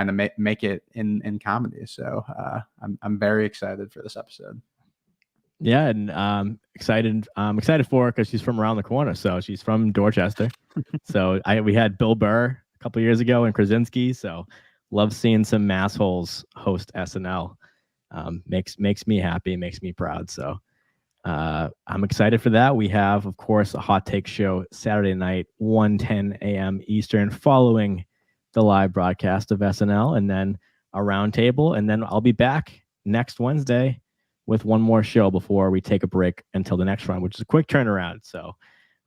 to make it in comedy. So I'm very excited for this episode. Yeah, and I'm excited for her because she's from around the corner. So she's from Dorchester. So we had Bill Burr a couple years ago and Krasinski. So love seeing some massholes host SNL. Makes me happy, makes me proud. So I'm excited for that. We have, of course, a hot take show Saturday night, 1:10 a.m. Eastern, following the live broadcast of SNL, and then a roundtable. And then I'll be back next Wednesday with one more show before we take a break until the next round, which is a quick turnaround. So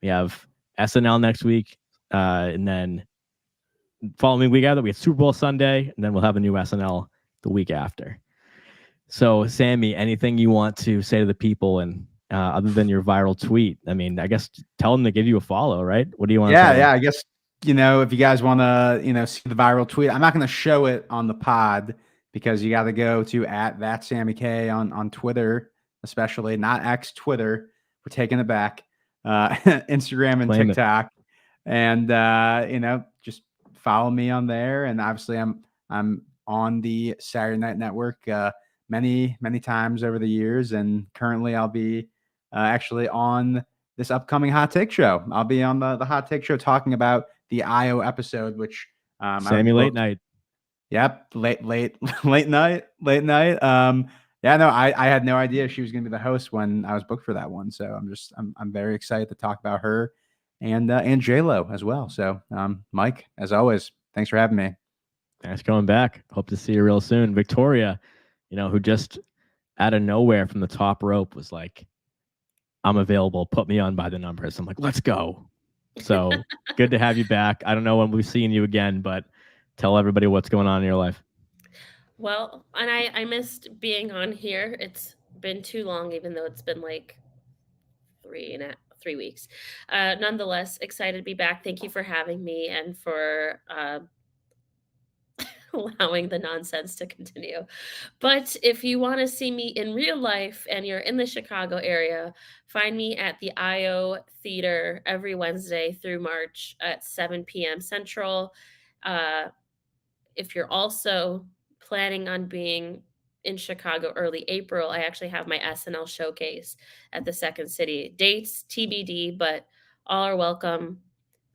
we have SNL next week, and then following week after we have Super Bowl Sunday, and then we'll have a new SNL the week after. So, Sammy, anything you want to say to the people, and other than your viral tweet? I mean, I guess tell them to give you a follow, right? What do you want to say? Yeah, I guess, if you guys want to, see the viral tweet, I'm not going to show it on the pod because you got to go to @that Sammy Kay on Twitter, especially not X, Twitter. We're taking it back. Instagram and Claim TikTok. And, just follow me on there. And obviously I'm on the Saturday Night Network many times over the years, and currently I'll be actually on this upcoming hot take show. I'll be on the hot take show talking about the IO episode, which Sammy late night. Yep, late night. Yeah, no, I had no idea she was going to be the host when I was booked for that one. So I'm very excited to talk about her and J-Lo as well. So Mike, as always, thanks for having me. Thanks for coming back. Hope to see you real soon. Victoria, who just out of nowhere from the top rope was like, I'm available. Put me on By The Numbers. I'm like, let's go. So good to have you back. I don't know when we're seeing you again, but tell everybody what's going on in your life. Well, and I missed being on here. It's been too long, even though it's been like 3 weeks. Nonetheless, excited to be back. Thank you for having me and for allowing the nonsense to continue. But if you want to see me in real life and you're in the Chicago area, find me at the IO Theater every Wednesday through March at 7 p.m. Central. If you're also planning on being in Chicago early April, I actually have my SNL showcase at the Second City. Dates TBD, but all are welcome.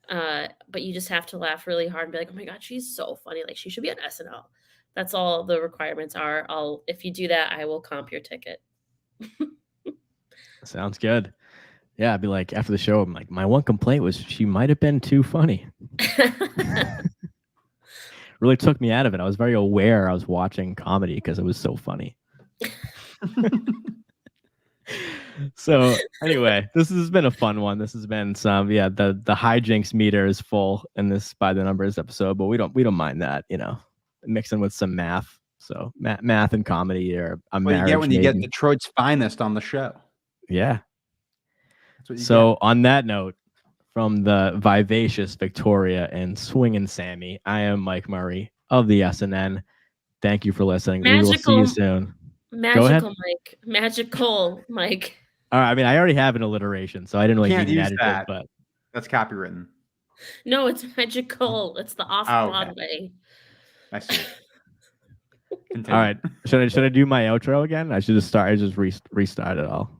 But you just have to laugh really hard and be like, oh my God, she's so funny. Like, she should be on SNL. That's all the requirements are. If you do that, I will comp your ticket. Sounds good. Yeah, I'd be like, after the show, I'm like, my one complaint was she might have been too funny. Really took me out of it. I was very aware I was watching comedy because it was so funny. So anyway, this has been a fun one. This has been some, the hijinks meter is full in this By The Numbers episode, but we don't mind that, mixing with some math. So math and comedy are a marriage. You get when you get Detroit's finest on the show. Yeah. That's what you so get. On that note, from the vivacious Victoria and swinging Sammy, I am Mike Murray of the SNN. Thank you for listening. We will see you soon. Magical Mike. Magical Mike. All right, I mean, I already have an alliteration, so I didn't really need an adjective, that. but That's copywritten. No, it's magical. It's the off-Broadway. I see. All right. Should I do my outro again? I should just restart it all.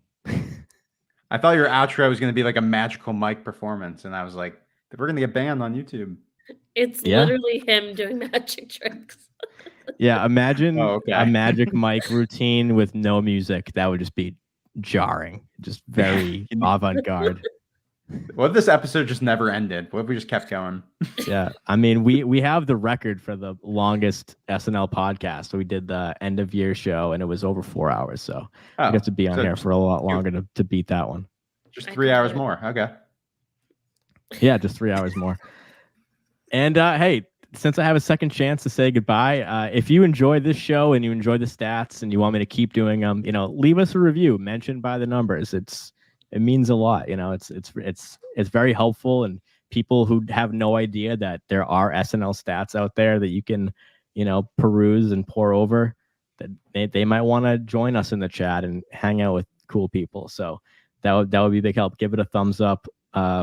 I thought your outro was going to be like a magical mic performance, and I was like, we're going to get banned on YouTube. It's Yeah. literally him doing magic tricks. Yeah, imagine Oh, okay. a magic mic routine with no music. That would just be jarring, just very avant-garde. What if this episode just never ended? What if we just kept going? Yeah, I mean, we have the record for the longest SNL podcast. We did the end of year show, and it was over 4 hours. So we have to be on here for a lot longer to beat that one. Just 3 hours more. Okay. Yeah, just 3 hours more. And hey, since I have a second chance to say goodbye, if you enjoy this show and you enjoy the stats and you want me to keep doing them, leave us a review. Mentioned by the numbers. It means a lot. It's very helpful, and people who have no idea that there are SNL stats out there that you can, peruse and pour over, that they might want to join us in the chat and hang out with cool people. So that would be a big help. Give it a thumbs up.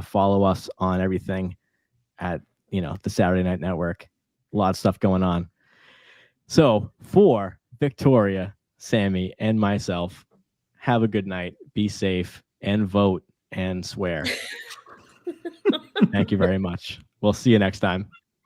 Follow us on everything at the Saturday Night Network. A lot of stuff going on. So for Victoria, Sammy, and myself, have a good night. Be safe and vote and swear. Thank you very much. We'll see you next time.